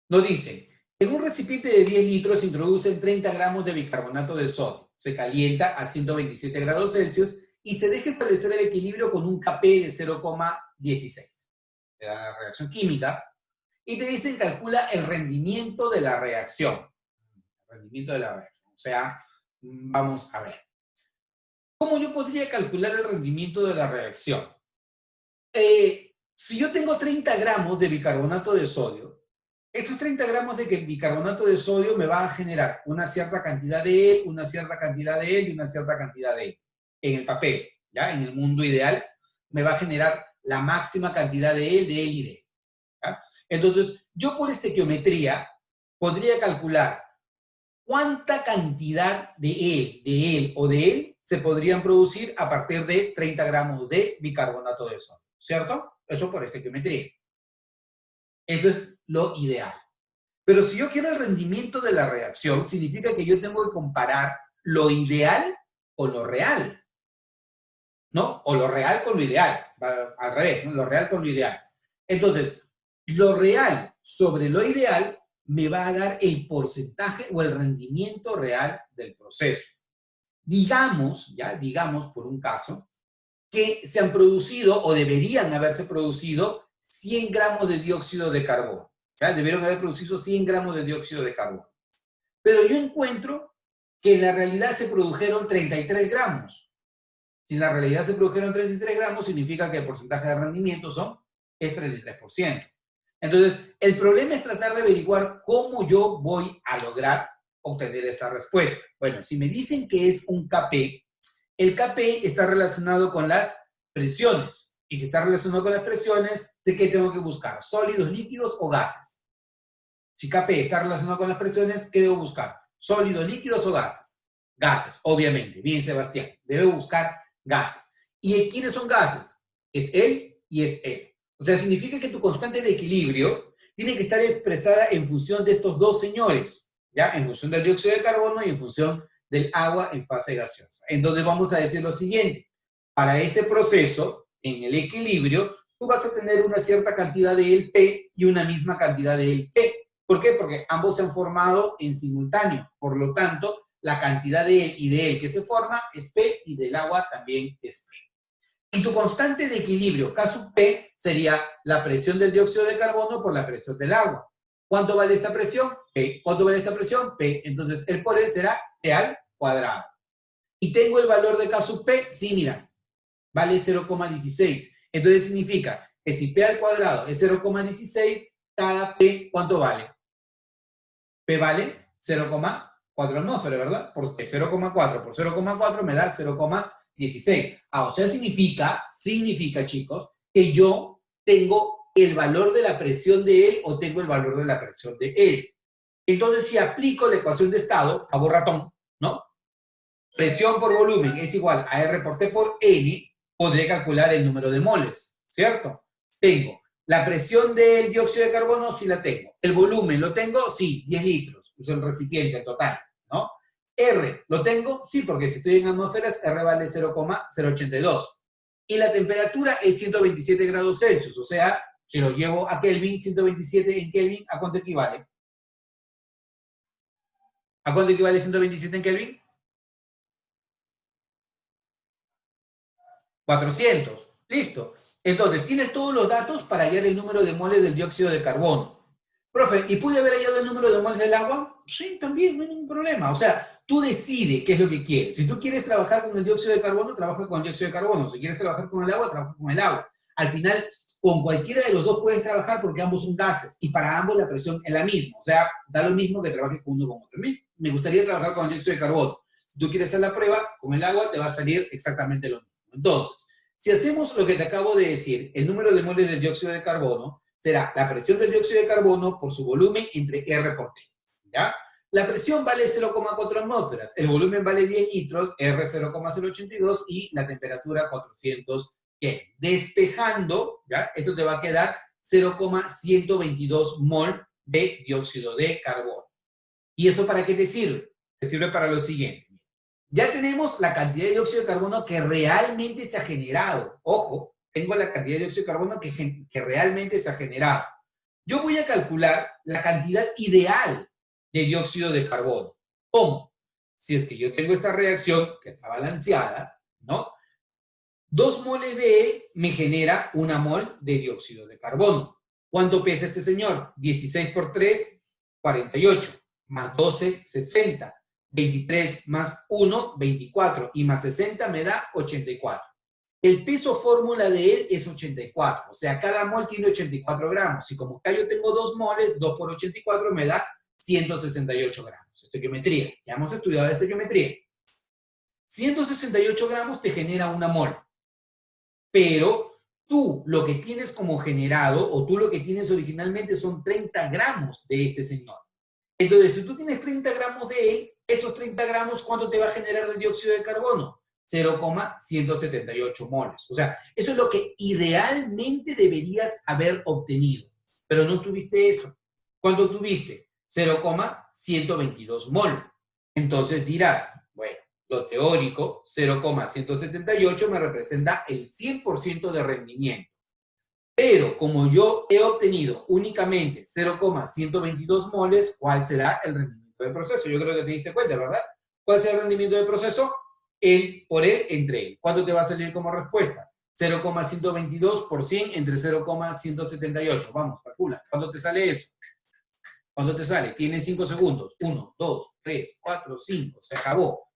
Nos dice, en un recipiente de 10 litros se introducen 30 gramos de bicarbonato de sodio. Se calienta a 127 grados Celsius y se deja establecer el equilibrio con un Kp de 0,16. Te da la reacción química y te dicen calcula el rendimiento de la reacción. Rendimiento de la reacción. O sea, vamos a ver. ¿Cómo yo podría calcular el rendimiento de la reacción? Si yo tengo 30 gramos de bicarbonato de sodio, estos 30 gramos de bicarbonato de sodio me van a generar una cierta cantidad de él, una cierta cantidad de él y una cierta cantidad de él. En el papel, ¿ya? En el mundo ideal, me va a generar la máxima cantidad de él y de él. ¿Ya? Entonces, yo por estequiometría podría calcular cuánta cantidad de él o de él se podrían producir a partir de 30 gramos de bicarbonato de sodio, ¿cierto? Eso por estequiometría. Eso es lo ideal. Pero si yo quiero el rendimiento de la reacción, significa que yo tengo que comparar lo ideal con lo real, ¿no? O lo real con lo ideal, al revés, ¿no? Lo real con lo ideal. Entonces, lo real sobre lo ideal me va a dar el porcentaje o el rendimiento real del proceso. Digamos, ya, digamos por un caso, que se han producido o deberían haberse producido 100 gramos de dióxido de carbono. ¿Ya? Debieron haber producido 100 gramos de dióxido de carbono. Pero yo encuentro que en la realidad se produjeron 33 gramos. Si en la realidad se produjeron 33 gramos, significa que el porcentaje de rendimiento es 33%. Entonces, el problema es tratar de averiguar cómo yo voy a lograr obtener esa respuesta. Bueno, si me dicen que es un Kp, el Kp está relacionado con las presiones. Y si está relacionado con las presiones, ¿de qué tengo que buscar? ¿Sólidos, líquidos o gases? Si Kp está relacionado con las presiones, ¿qué debo buscar? ¿Sólidos, líquidos o gases? Gases, obviamente. Bien, Sebastián. Debo buscar gases. ¿Y quiénes son gases? Es él y es él. O sea, significa que tu constante de equilibrio tiene que estar expresada en función de estos dos señores, ¿ya? En función del dióxido de carbono y en función del agua en fase gaseosa. Entonces vamos a decir lo siguiente. Para este proceso, en el equilibrio, tú vas a tener una cierta cantidad de el P y una misma cantidad de el P. ¿Por qué? Porque ambos se han formado en simultáneo. Por lo tanto, la cantidad de él y de él que se forma es P y del agua también es P. Y tu constante de equilibrio, K sub P, sería la presión del dióxido de carbono por la presión del agua. ¿Cuánto vale esta presión? P. ¿Cuánto vale esta presión? P. Entonces, el por él será P al cuadrado. ¿Y tengo el valor de K sub P? Sí, mira, vale 0,16. Entonces significa que si P al cuadrado es 0,16, cada P, ¿cuánto vale? P vale 0,4 atmósferas, ¿verdad? Porque 0,4 por 0,4 me da 0,16. O sea, significa, chicos, que yo tengo el valor de la presión de él o tengo el valor de la presión de él. Entonces, si aplico la ecuación de estado, a ratón, ¿no? Presión por volumen es igual a R por T por N, podré calcular el número de moles, ¿cierto? Tengo la presión del dióxido de carbono, sí la tengo. El volumen, ¿lo tengo? Sí, 10 litros, es el recipiente total, ¿no? R, ¿lo tengo? Sí, porque si estoy en atmósferas, R vale 0,082. Y la temperatura es 127 grados Celsius, o sea, si lo llevo a Kelvin, 127 en Kelvin, ¿a cuánto equivale? ¿A cuánto equivale 127 en Kelvin? 400. Listo. Entonces, tienes todos los datos para hallar el número de moles del dióxido de carbono. Profe, ¿y pude haber hallado el número de moles del agua? Sí, también, no hay ningún problema. O sea, tú decides qué es lo que quieres. Si tú quieres trabajar con el dióxido de carbono, trabaja con el dióxido de carbono. Si quieres trabajar con el agua, trabaja con el agua. Al final, con cualquiera de los dos puedes trabajar porque ambos son gases y para ambos la presión es la misma. O sea, da lo mismo que trabajes con uno o con otro. Me gustaría trabajar con el dióxido de carbono. Si tú quieres hacer la prueba, con el agua te va a salir exactamente lo mismo. Entonces, si hacemos lo que te acabo de decir, el número de moles del dióxido de carbono será la presión del dióxido de carbono por su volumen entre R por T. ¿Ya? La presión vale 0,4 atmósferas, el volumen vale 10 litros, R 0,082 y la temperatura 400 Kelvin. Despejando, ¿ya? Esto te va a quedar 0,122 mol de dióxido de carbono. ¿Y eso para qué te sirve? Te sirve para lo siguiente. Ya tenemos la cantidad de dióxido de carbono que realmente se ha generado. Ojo, tengo la cantidad de dióxido de carbono que realmente se ha generado. Yo voy a calcular la cantidad ideal de dióxido de carbono. ¿Cómo? Si es que yo tengo esta reacción que está balanceada, ¿no? 2 moles de él me genera 1 mol de dióxido de carbono. ¿Cuánto pesa este señor? 16 por 3, 48, más 12, 60. 23 más 1, 24, y más 60 me da 84. El peso fórmula de él es 84, o sea, cada mol tiene 84 gramos, y como acá yo tengo 2 moles, 2 por 84 me da 168 gramos. Estequiometría, ya hemos estudiado la estequiometría. 168 gramos te genera 1 mol, pero tú lo que tienes como generado, o tú lo que tienes originalmente son 30 gramos de este señor. Entonces, si tú tienes 30 gramos de él, estos 30 gramos, ¿cuánto te va a generar de dióxido de carbono? 0,178 moles. O sea, eso es lo que idealmente deberías haber obtenido. Pero no tuviste eso. ¿Cuánto tuviste? 0,122 mol. Entonces dirás, bueno, lo teórico, 0,178 me representa el 100% de rendimiento. Pero como yo he obtenido únicamente 0,122 moles, ¿cuál será el rendimiento del proceso? Yo creo que te diste cuenta, ¿verdad? ¿Cuál será el rendimiento del proceso? El por él entre él. ¿Cuánto te va a salir como respuesta? 0,122 por 100 entre 0,178. Vamos, calcula. ¿Cuánto te sale eso? ¿Cuánto te sale? Tienes 5 segundos. 1, 2, 3, 4, 5. Se acabó.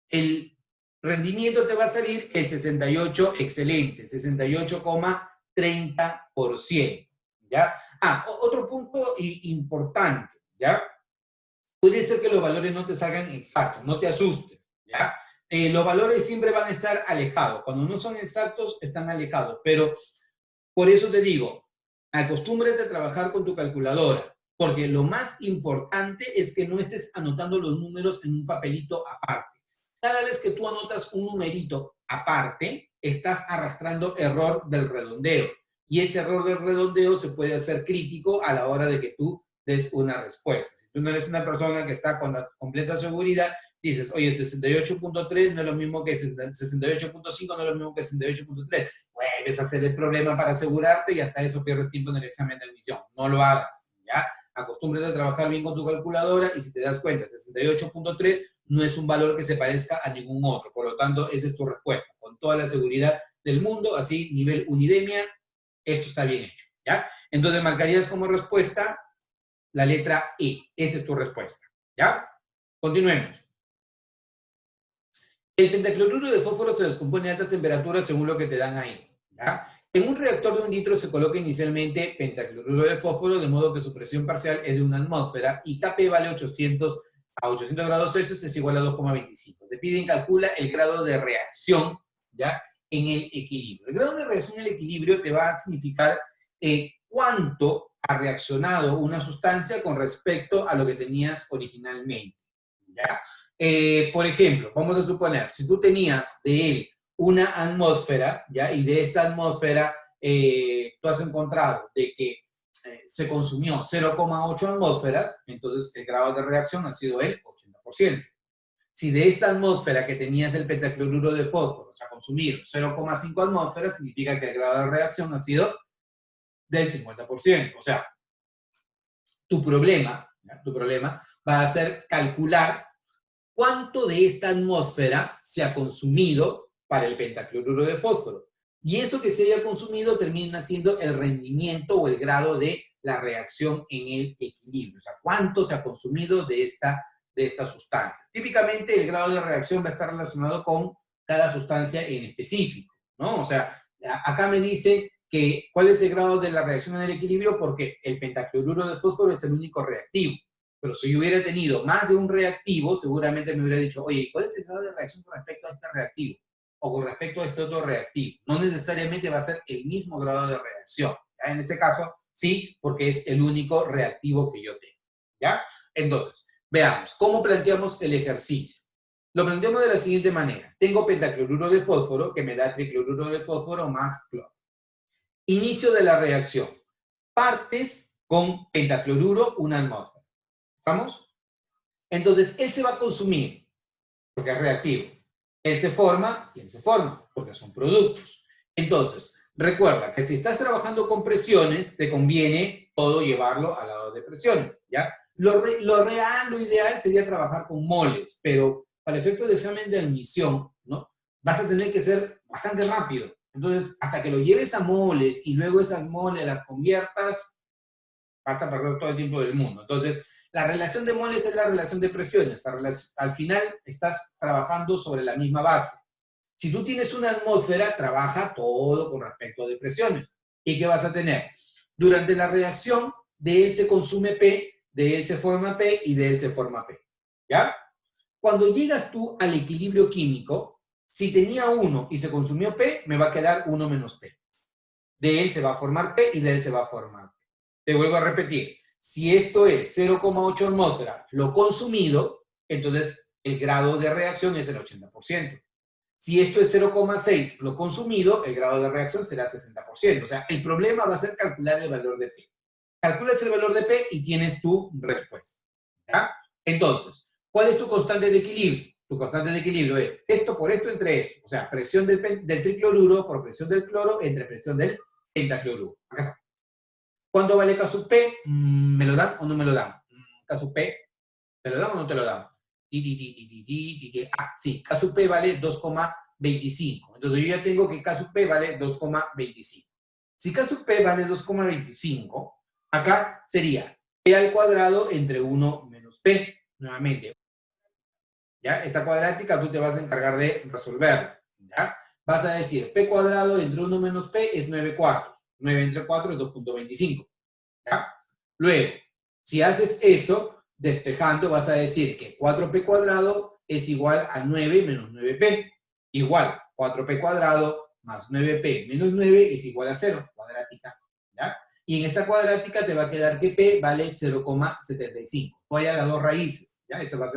El rendimiento te va a salir el 68, excelente. 68,30%. ¿Ya? Otro punto importante, ¿ya? Puede ser que los valores no te salgan exactos, no te asustes, ¿ya? Los valores siempre van a estar alejados. Cuando no son exactos, están alejados. Pero por eso te digo, acostúmbrate a trabajar con tu calculadora, porque lo más importante es que no estés anotando los números en un papelito aparte. Cada vez que tú anotas un numerito aparte, estás arrastrando error del redondeo. Y ese error del redondeo se puede hacer crítico a la hora de que tú des una respuesta. Si tú no eres una persona que está con la completa seguridad, dices, oye, 68.3 no es lo mismo que 68.5, no es lo mismo que 68.3. Vuelves a hacer el problema para asegurarte y hasta eso pierdes tiempo en el examen de admisión. No lo hagas, ¿ya? Acostúmbrate a trabajar bien con tu calculadora y si te das cuenta, 68.3 no es un valor que se parezca a ningún otro. Por lo tanto, esa es tu respuesta. Con toda la seguridad del mundo, así, nivel Unidemia, esto está bien hecho, ¿ya? Entonces, marcarías como respuesta la letra E. Esa es tu respuesta, ¿ya? Continuemos. El pentacloruro de fósforo se descompone a altas temperaturas según lo que te dan ahí, ¿ya? En un reactor de 1 litro se coloca inicialmente pentacloruro de fósforo, de modo que su presión parcial es de 1 atmósfera y Kp vale 800 a 800 grados Celsius es igual a 2,25. Te piden calcula el grado de reacción, ¿ya? En el equilibrio. El grado de reacción en el equilibrio te va a significar cuánto ha reaccionado una sustancia con respecto a lo que tenías originalmente, ¿ya? Por ejemplo, vamos a suponer, si tú tenías de él una atmósfera, ¿ya? Y de esta atmósfera tú has encontrado de que se consumió 0,8 atmósferas, entonces el grado de reacción ha sido el 80%. Si de esta atmósfera que tenías del pentacloruro de fósforo se ha consumido 0,5 atmósferas, significa que el grado de reacción ha sido del 50%. O sea, tu problema va a ser calcular cuánto de esta atmósfera se ha consumido para el pentacloruro de fósforo. Y eso que se haya consumido termina siendo el rendimiento o el grado de la reacción en el equilibrio. O sea, cuánto se ha consumido de esta sustancia. Típicamente el grado de reacción va a estar relacionado con cada sustancia en específico, ¿no? O sea, acá me dice que cuál es el grado de la reacción en el equilibrio porque el pentacloruro de fósforo es el único reactivo. Pero si yo hubiera tenido más de un reactivo, seguramente me hubiera dicho, oye, ¿cuál es el grado de reacción con respecto a este reactivo? O con respecto a este otro reactivo. No necesariamente va a ser el mismo grado de reacción. ¿Ya? En este caso, sí, porque es el único reactivo que yo tengo. ¿Ya? Entonces, veamos, ¿cómo planteamos el ejercicio? Lo planteamos de la siguiente manera. Tengo pentacloruro de fósforo, que me da tricloruro de fósforo más cloro. Inicio de la reacción. Partes con pentacloruro, una atmósfera. ¿Estamos? Entonces, él se va a consumir, porque es reactivo. Él se forma y él se forma, porque son productos. Entonces, Recuerda que si estás trabajando con presiones, te conviene todo llevarlo al lado de presiones, ¿ya? Lo real, lo ideal sería trabajar con moles, pero para efectos de examen de admisión, ¿no? Vas a tener que ser bastante rápido. Entonces, hasta que lo lleves a moles y luego esas moles las conviertas, vas a perder todo el tiempo del mundo. Entonces, la relación de moles es la relación de presiones. Al final, estás trabajando sobre la misma base. Si tú tienes una atmósfera, trabaja todo con respecto de presiones. ¿Y qué vas a tener? Durante la reacción, de él se consume P, de él se forma P y de él se forma P. ¿Ya? Cuando llegas tú al equilibrio químico, si tenía 1 y se consumió P, me va a quedar 1 menos P. De él se va a formar P y de él se va a formar P. Te vuelvo a repetir. Si esto es 0,8 atmósfera lo consumido, entonces el grado de reacción es del 80%. Si esto es 0,6 lo consumido, el grado de reacción será 60%. O sea, el problema va a ser calcular el valor de P. Calculas el valor de P y tienes tu respuesta. ¿Ya? Entonces, ¿cuál es tu constante de equilibrio? Tu constante de equilibrio es esto por esto entre esto. O sea, presión del tricloruro por presión del cloro entre presión del pentacloruro. Acá está. ¿Cuánto vale K sub P? ¿Me lo dan o no me lo dan? K sub P, ¿te lo dan o no te lo dan? Sí, K sub P vale 2,25. Entonces yo ya tengo que K sub P vale 2,25. Si K sub P vale 2,25, acá sería P al cuadrado entre 1 menos P. Nuevamente, ¿ya? Esta cuadrática tú te vas a encargar de resolverla, ¿ya? Vas a decir, P cuadrado entre 1 menos P es 9 cuartos. 9 entre 4 es 2,25. ¿Ya? Luego, si haces eso, despejando, vas a decir que 4P cuadrado es igual a 9 menos 9P. Igual, 4P cuadrado más 9P menos 9 es igual a 0, cuadrática. ¿Ya? Y en esta cuadrática te va a quedar que P vale 0,75. Voy a las dos raíces. ¿Ya? Eso va a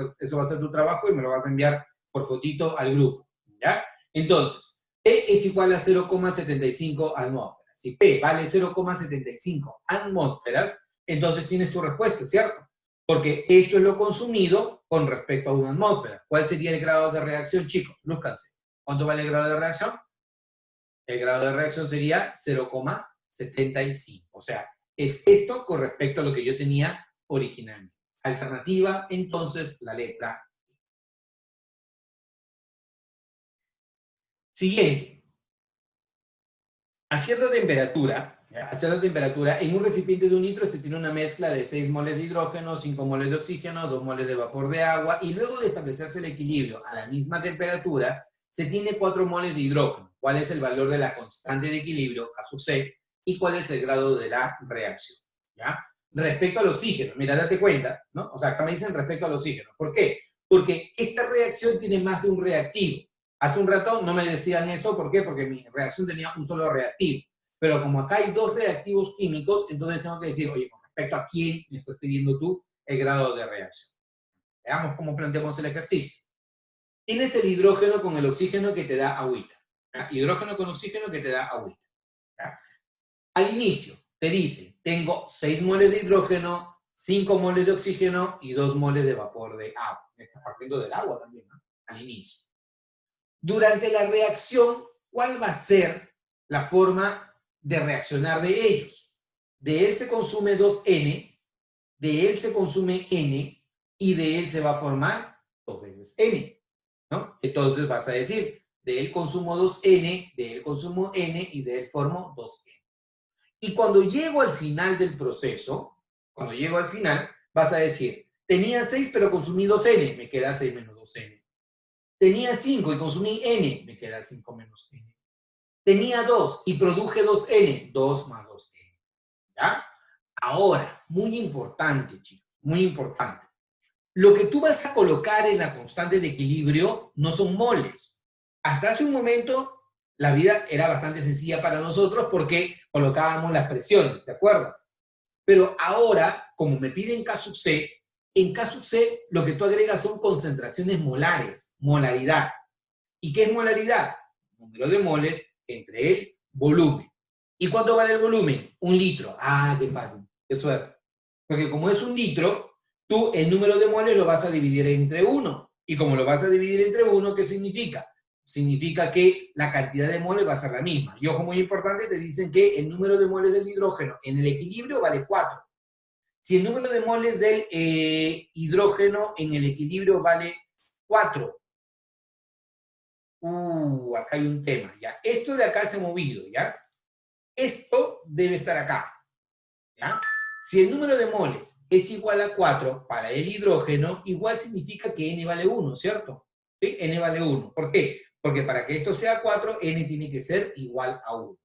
ser tu trabajo y me lo vas a enviar por fotito al grupo. ¿Ya? Entonces, P es igual a 0,75 atmósferas. Si P vale 0,75 atmósferas, entonces tienes tu respuesta, ¿cierto? Porque esto es lo consumido con respecto a una atmósfera. ¿Cuál sería el grado de reacción, chicos? Lúzcanse. ¿Cuánto vale el grado de reacción? El grado de reacción sería 0,75. O sea, es esto con respecto a lo que yo tenía originalmente. Alternativa, entonces, la letra E. Siguiente. A cierta temperatura, en un recipiente de 1 litro se tiene una mezcla de 6 moles de hidrógeno, 5 moles de oxígeno, 2 moles de vapor de agua, y luego de establecerse el equilibrio a la misma temperatura, se tiene 4 moles de hidrógeno. ¿Cuál es el valor de la constante de equilibrio, K sub C, y cuál es el grado de la reacción? ¿Ya? Respecto al oxígeno, mira, date cuenta, ¿no? O sea, acá me dicen respecto al oxígeno. ¿Por qué? Porque esta reacción tiene más de un reactivo. Hace un rato no me decían eso, ¿por qué? Porque mi reacción tenía un solo reactivo. Pero como acá hay 2 reactivos químicos, entonces tengo que decir, oye, con respecto a quién me estás pidiendo tú el grado de reacción. Veamos cómo planteamos el ejercicio. Tienes el hidrógeno con el oxígeno que te da agüita. ¿Ya? Hidrógeno con oxígeno que te da agüita. ¿Ya? Al inicio te dice, tengo 6 moles de hidrógeno, 5 moles de oxígeno y 2 moles de vapor de agua. Me está partiendo del agua también, ¿no? Al inicio. Durante la reacción, ¿cuál va a ser la forma de reaccionar de ellos? De él se consume 2N, de él se consume N, y de él se va a formar 2 veces N, ¿no? Entonces vas a decir, de él consumo 2N, de él consumo N, y de él formo 2N. Y cuando llego al final del proceso, vas a decir, tenía 6 pero consumí 2N, me queda 6 menos 2N. Tenía 5 y consumí N, me queda 5 menos N. Tenía 2 y produje 2N, 2 más 2N. ¿Ya? Ahora, muy importante, chicos, muy importante. Lo que tú vas a colocar en la constante de equilibrio no son moles. Hasta hace un momento, la vida era bastante sencilla para nosotros porque colocábamos las presiones, ¿te acuerdas? Pero ahora, como me piden K sub C, en K sub C lo que tú agregas son concentraciones molares, molaridad. ¿Y qué es molaridad? Número de moles entre el volumen. ¿Y cuánto vale el volumen? 1 litro. Ah, qué fácil, qué suerte. Porque como es 1 litro, tú el número de moles lo vas a dividir entre 1. Y como lo vas a dividir entre 1, ¿qué significa? significa que la cantidad de moles va a ser la misma. Y ojo, muy importante, te dicen que el número de moles del hidrógeno en el equilibrio vale 4. Si el número de moles del hidrógeno en el equilibrio vale 4, acá hay un tema, ¿ya? Esto de acá se ha movido, ¿ya? Esto debe estar acá, ¿ya? Si el número de moles es igual a 4 para el hidrógeno, igual significa que n vale 1, ¿cierto? ¿Sí? N vale 1. ¿Por qué? Porque para que esto sea 4, n tiene que ser igual a 1.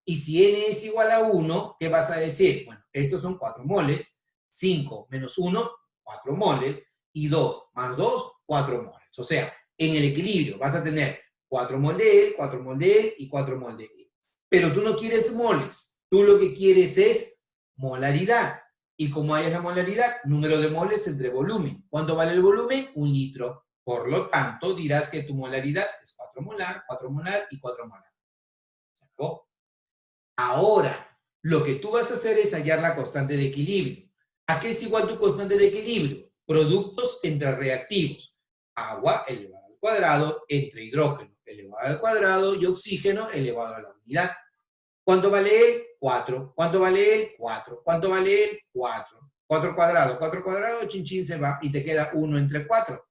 Y si n es igual a 1, ¿qué vas a decir? Bueno, estos son 4 moles, 5 menos 1, 4 moles, y 2 más 2, 4 moles. O sea, en el equilibrio vas a tener 4 mol de él, 4 mol de él y 4 mol de él. Pero tú no quieres moles, tú lo que quieres es molaridad. Y como hay la molaridad, número de moles entre volumen. ¿Cuánto vale el volumen? 1 litro. Por lo tanto, dirás que tu molaridad es 4 molar, 4 molar y 4 molar. ¿Se acabó? Ahora, lo que tú vas a hacer es hallar la constante de equilibrio. ¿A qué es igual tu constante de equilibrio? Productos entre reactivos. Agua elevado al cuadrado entre hidrógeno elevado al cuadrado y oxígeno elevado a la unidad. ¿Cuánto vale él? 4. ¿Cuánto vale él? 4. ¿Cuánto vale él? 4. 4 cuadrado, chin chin se va y te queda 1 entre 4.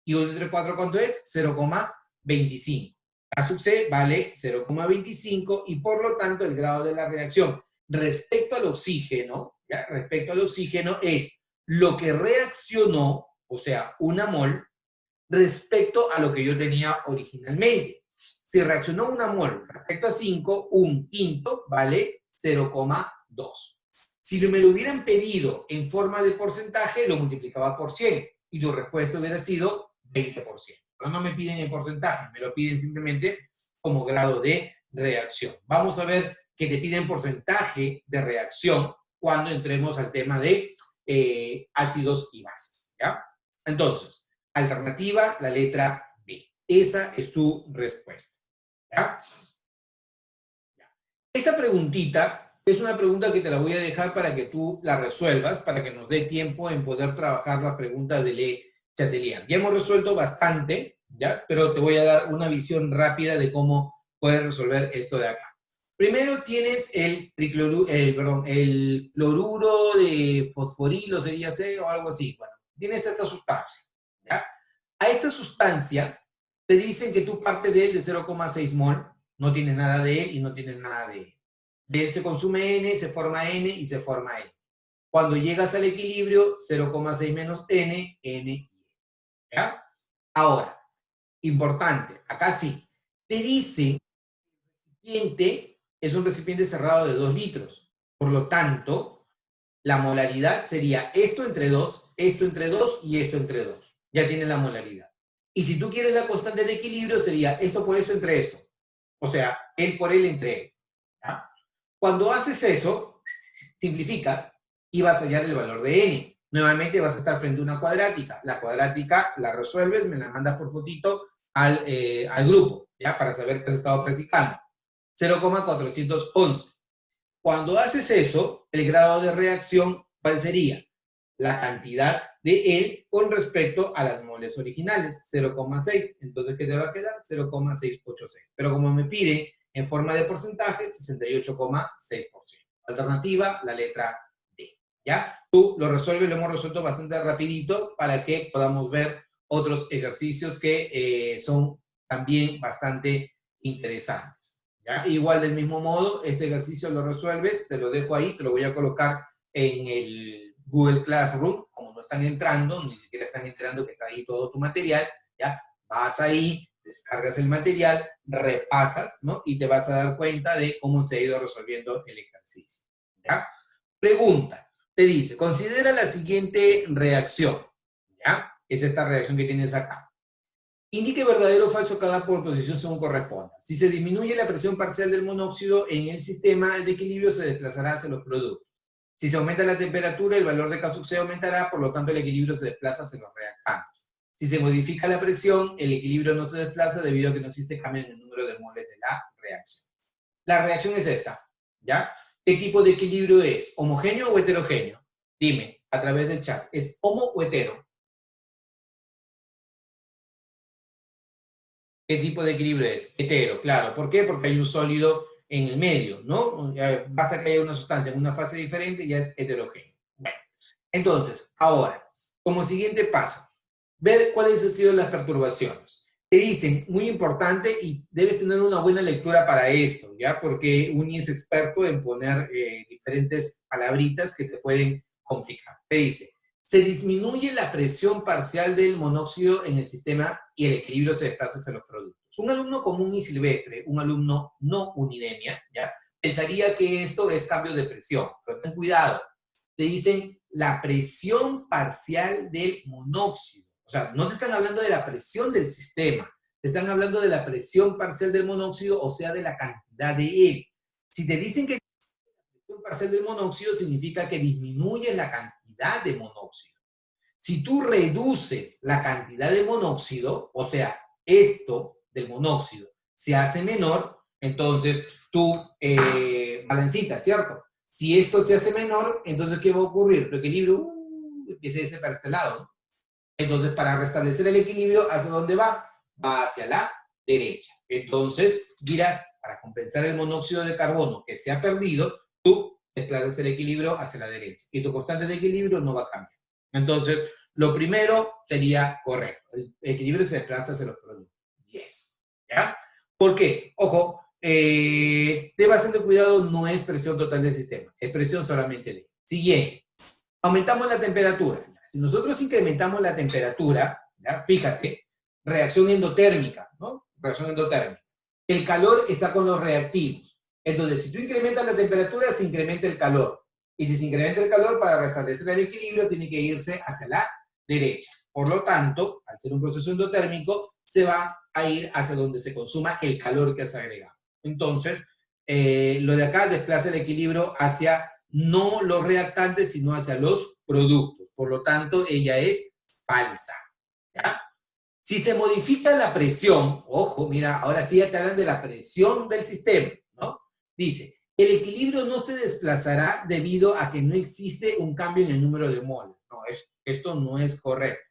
¿Y 1 entre 4 cuánto es? 0,25. A sub C vale 0,25 y por lo tanto el grado de la reacción respecto al oxígeno, ¿ya? Respecto al oxígeno es lo que reaccionó, o sea, una mol, respecto a lo que yo tenía originalmente. Si reaccionó una mol respecto a 5, un quinto vale 0,2. Si me lo hubieran pedido en forma de porcentaje, lo multiplicaba por 100 y tu respuesta hubiera sido 20%. Pero no me piden en porcentaje, me lo piden simplemente como grado de reacción. Vamos a ver que te piden porcentaje de reacción cuando entremos al tema de ácidos y bases, ¿ya? Entonces, alternativa, la letra B. Esa es tu respuesta, ¿ya? Esta preguntita es una pregunta que te la voy a dejar para que tú la resuelvas, para que nos dé tiempo en poder trabajar la pregunta de Le Chatelier. Ya hemos resuelto bastante, ¿ya? Pero te voy a dar una visión rápida de cómo puedes resolver esto de acá. Primero tienes el cloruro de fosforilo, sería C o algo así. Bueno, tienes esta sustancia, ¿ya? A esta sustancia te dicen que tú partes de él de 0,6 mol, no tienes nada de él y no tienes nada de él. De él se consume N, se forma N y se forma N. Cuando llegas al equilibrio, 0,6 menos N, N y N. ¿Ya? Ahora, importante, acá sí, te dice que el recipiente es un recipiente cerrado de 2 litros. Por lo tanto, la molaridad sería esto entre 2 y esto entre 2. Ya tienes la molaridad. Y si tú quieres la constante de equilibrio, sería esto por esto entre esto. O sea, él por él entre él. ¿Ya? Cuando haces eso, simplificas y vas a hallar el valor de n. Nuevamente vas a estar frente a una cuadrática. La cuadrática la resuelves, me la mandas por fotito al grupo, ¿ya? Para saber que has estado practicando. 0,411. Cuando haces eso, el grado de reacción, ¿cuál sería? La cantidad de él con respecto a las moles originales, 0,6. Entonces, ¿qué te va a quedar? 0,686. Pero como me pide en forma de porcentaje, 68,6%. Alternativa, la letra D. ¿Ya? Tú lo resuelves, lo hemos resuelto bastante rapidito para que podamos ver otros ejercicios que son también bastante interesantes. ¿Ya? Igual del mismo modo, este ejercicio lo resuelves, te lo dejo ahí, te lo voy a colocar en el Google Classroom, como no están entrando, ni siquiera están enterando que está ahí todo tu material, ¿ya? Vas ahí, descargas el material, repasas, ¿no? Y te vas a dar cuenta de cómo se ha ido resolviendo el ejercicio, ¿ya? Pregunta, te dice, considera la siguiente reacción, ¿ya? Es esta reacción que tienes acá. Indique verdadero o falso cada posición según corresponda. Si se disminuye la presión parcial del monóxido en el sistema de equilibrio, se desplazará hacia los productos. Si se aumenta la temperatura, el valor de K sub C aumentará, por lo tanto el equilibrio se desplaza hacia los reactantes. Si se modifica la presión, el equilibrio no se desplaza debido a que no existe cambio en el número de moles de la reacción. La reacción es esta, ¿ya? ¿Qué tipo de equilibrio es? ¿Homogéneo o heterogéneo? Dime, a través del chat, ¿es homo o hetero? ¿Qué tipo de equilibrio es? Hetero, claro. ¿Por qué? Porque hay un sólido en el medio, ¿no? Basta que haya una sustancia en una fase diferente y ya es heterogéneo. Bueno, entonces, ahora, como siguiente paso, ver cuáles han sido las perturbaciones. Te dicen, muy importante, y debes tener una buena lectura para esto, ¿ya? Porque Uni es experto en poner diferentes palabritas que te pueden complicar. Te dice, se disminuye la presión parcial del monóxido en el sistema y el equilibrio se desplaza hacia los productos. Un alumno común y silvestre, un alumno no unidemia, ¿ya? Pensaría que esto es cambio de presión, pero ten cuidado. Te dicen la presión parcial del monóxido. O sea, no te están hablando de la presión del sistema, te están hablando de la presión parcial del monóxido, o sea, de la cantidad de él. Si te dicen que la presión parcial del monóxido, significa que disminuye la cantidad de monóxido. Si tú reduces la cantidad de monóxido, o sea, esto del monóxido se hace menor, entonces tú balancitas, ¿cierto? Si esto se hace menor, entonces ¿qué va a ocurrir? Tu equilibrio empieza a irse para este lado, ¿no? Entonces, para restablecer el equilibrio, ¿hacia dónde va? Va hacia la derecha. Entonces, dirás, para compensar el monóxido de carbono que se ha perdido, tú desplazas el equilibrio hacia la derecha. Y tu constante de equilibrio no va a cambiar. Entonces, lo primero sería correcto. El equilibrio se desplaza hacia los productos. Yes. ¿Ya? ¿Por qué? Ojo, tema bastante cuidado, no es presión total del sistema, es presión solamente de. Siguiente, aumentamos la temperatura. Si nosotros incrementamos la temperatura, ¿ya? Fíjate, reacción endotérmica, ¿no? Reacción endotérmica. El calor está con los reactivos. Entonces, si tú incrementas la temperatura, se incrementa el calor. Y si se incrementa el calor, para restablecer el equilibrio, tiene que irse hacia la derecha. Por lo tanto, al ser un proceso endotérmico, se va a ir hacia donde se consuma el calor que has agregado. Entonces, lo de acá desplaza el equilibrio hacia no los reactantes, sino hacia los productos. Por lo tanto, ella es falsa. ¿Ya? Si se modifica la presión, ojo, mira, ahora sí ya te hablan de la presión del sistema, ¿no? Dice, el equilibrio no se desplazará debido a que no existe un cambio en el número de moles. No, esto no es correcto.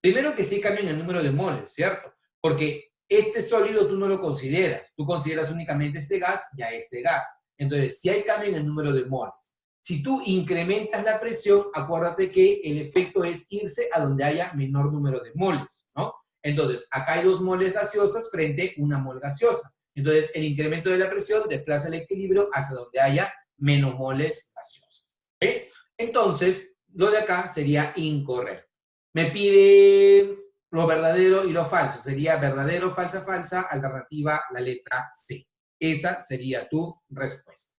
Primero que sí cambia en el número de moles, ¿cierto? Porque este sólido tú no lo consideras. Tú consideras únicamente este gas y a este gas. Entonces, si hay cambio en el número de moles. Si tú incrementas la presión, acuérdate que el efecto es irse a donde haya menor número de moles, ¿no? Entonces, acá hay 2 moles gaseosas frente a una mol gaseosa. Entonces, el incremento de la presión desplaza el equilibrio hacia donde haya menos moles gaseosas. ¿Okay? Entonces, lo de acá sería incorrecto. Me pide lo verdadero y lo falso. Sería verdadero, falsa, falsa, alternativa, la letra C. Esa sería tu respuesta.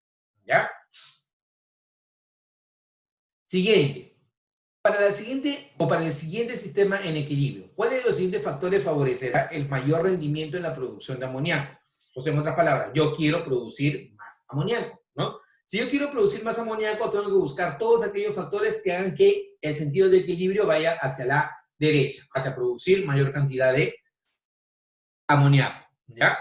¿Ya? Siguiente. Para el siguiente sistema en equilibrio, ¿cuál de los siguientes factores favorecerá el mayor rendimiento en la producción de amoníaco? O sea, en otras palabras, yo quiero producir más amoníaco, ¿no? Si yo quiero producir más amoníaco, tengo que buscar todos aquellos factores que hagan que el sentido de equilibrio vaya hacia la derecha, hacia producir mayor cantidad de amoníaco, ¿ya?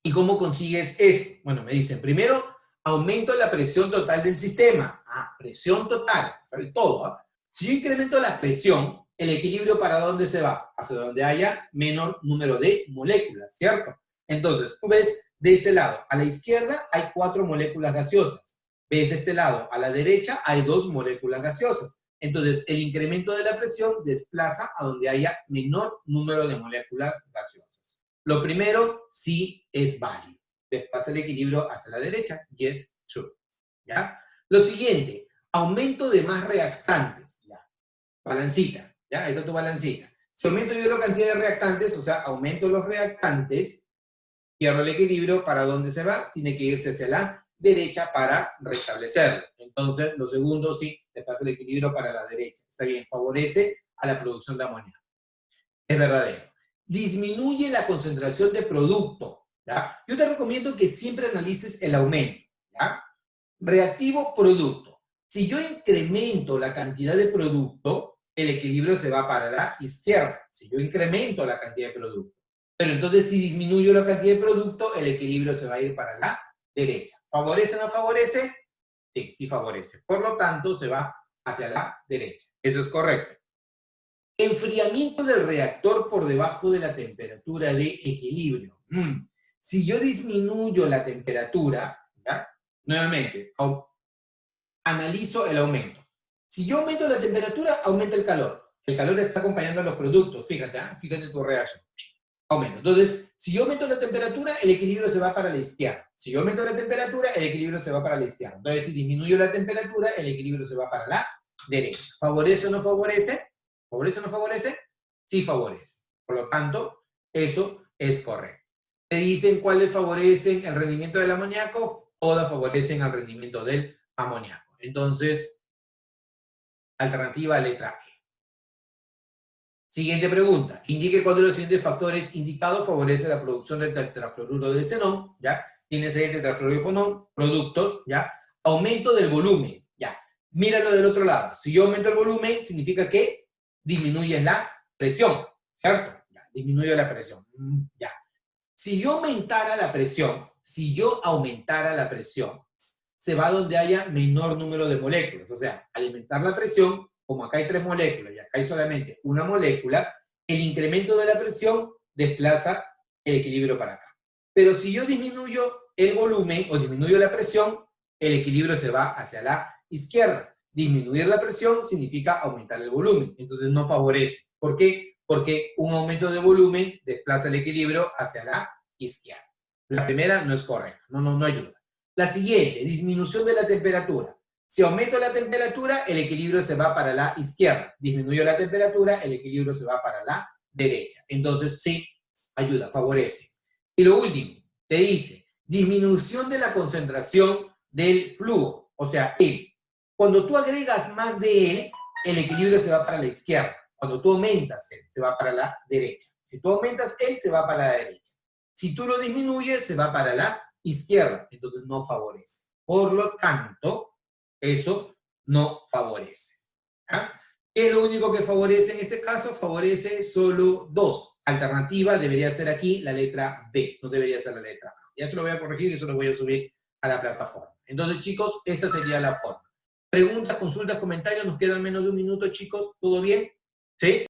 ¿Y cómo consigues esto? Bueno, me dicen, primero, aumento la presión total del sistema. Ah, presión total, sobre todo. ¿Eh? Si yo incremento la presión, el equilibrio ¿para dónde se va? Hacia donde haya menor número de moléculas, ¿cierto? Entonces, tú ves de este lado, a la izquierda hay 4 moléculas gaseosas. Ves de este lado, a la derecha hay 2 moléculas gaseosas. Entonces, el incremento de la presión desplaza a donde haya menor número de moléculas gaseosas. Lo primero sí es válido. Desplaza el equilibrio hacia la derecha. Yes, true. ¿Ya? Lo siguiente, aumento de más reactantes. ¿Ya? Balancita. ¿Ya? Ahí está tu balancita. Si aumento yo la cantidad de reactantes, o sea, aumento los reactantes, pierdo el equilibrio, ¿para dónde se va? Tiene que irse hacia la derecha para restablecerlo. Entonces, lo segundo sí, desplaza el equilibrio para la derecha. Está bien, favorece a la producción de amoníaco. Es verdadero. Disminuye la concentración de producto. ¿Ya? Yo te recomiendo que siempre analices el aumento. ¿Ya? Reactivo producto. Si yo incremento la cantidad de producto, el equilibrio se va para la izquierda. Si yo incremento la cantidad de producto. Pero entonces si disminuyo la cantidad de producto, el equilibrio se va a ir para la derecha. ¿Favorece o no favorece? Sí, sí favorece. Por lo tanto, se va hacia la derecha. Eso es correcto. Enfriamiento del reactor por debajo de la temperatura de equilibrio. Si yo disminuyo la temperatura, ¿ya? Nuevamente, analizo el aumento. Si yo aumento la temperatura, aumenta el calor. El calor está acompañando a los productos, fíjate, fíjate tu reacción. Aumento. Entonces, si yo aumento la temperatura, el equilibrio se va para la izquierda. Si yo aumento la temperatura, el equilibrio se va para la izquierda. Entonces, si disminuyo la temperatura, el equilibrio se va para la derecha. ¿Favorece o no favorece? ¿Favorece o no favorece? Sí favorece. Por lo tanto, eso es correcto. Te dicen cuáles favorecen el rendimiento del amoníaco, todas favorecen el rendimiento del amoníaco. Entonces, alternativa letra E. Siguiente pregunta. Indique cuál de los siguientes factores indicados favorece la producción del tetrafluoruro de xenón, ¿ya? Tienes ahí el tetrafluoruro de xenón, productos, ¿ya? Aumento del volumen, ¿ya? Míralo del otro lado. Si yo aumento el volumen, significa que disminuyes la presión, ¿cierto? Ya, disminuye la presión, ya. Si yo aumentara la presión, se va donde haya menor número de moléculas. O sea, al aumentar la presión, como acá hay 3 moléculas y acá hay solamente una molécula, el incremento de la presión desplaza el equilibrio para acá. Pero si yo disminuyo el volumen o disminuyo la presión, el equilibrio se va hacia la izquierda. Disminuir la presión significa aumentar el volumen, entonces no favorece. ¿Por qué? Porque un aumento de volumen desplaza el equilibrio hacia la izquierda. La primera no es correcta, no ayuda. La siguiente, disminución de la temperatura. Si aumento la temperatura, el equilibrio se va para la izquierda. Disminuyo la temperatura, el equilibrio se va para la derecha. Entonces, sí, ayuda, favorece. Y lo último, te dice, disminución de la concentración del flujo. O sea, cuando tú agregas más de él, el equilibrio se va para la izquierda. Cuando tú aumentas él, se va para la derecha. Si tú aumentas él, se va para la derecha. Si tú lo disminuyes, se va para la izquierda. Entonces, no favorece. Por lo tanto, eso no favorece. ¿Ah? ¿Qué es lo único que favorece en este caso? Favorece solo 2. Alternativa debería ser aquí la letra B, no debería ser la letra A. Ya te lo voy a corregir y eso lo voy a subir a la plataforma. Entonces, chicos, esta sería la forma. Preguntas, consultas, comentarios, nos quedan menos de un minuto, chicos. ¿Todo bien? ¿Sí?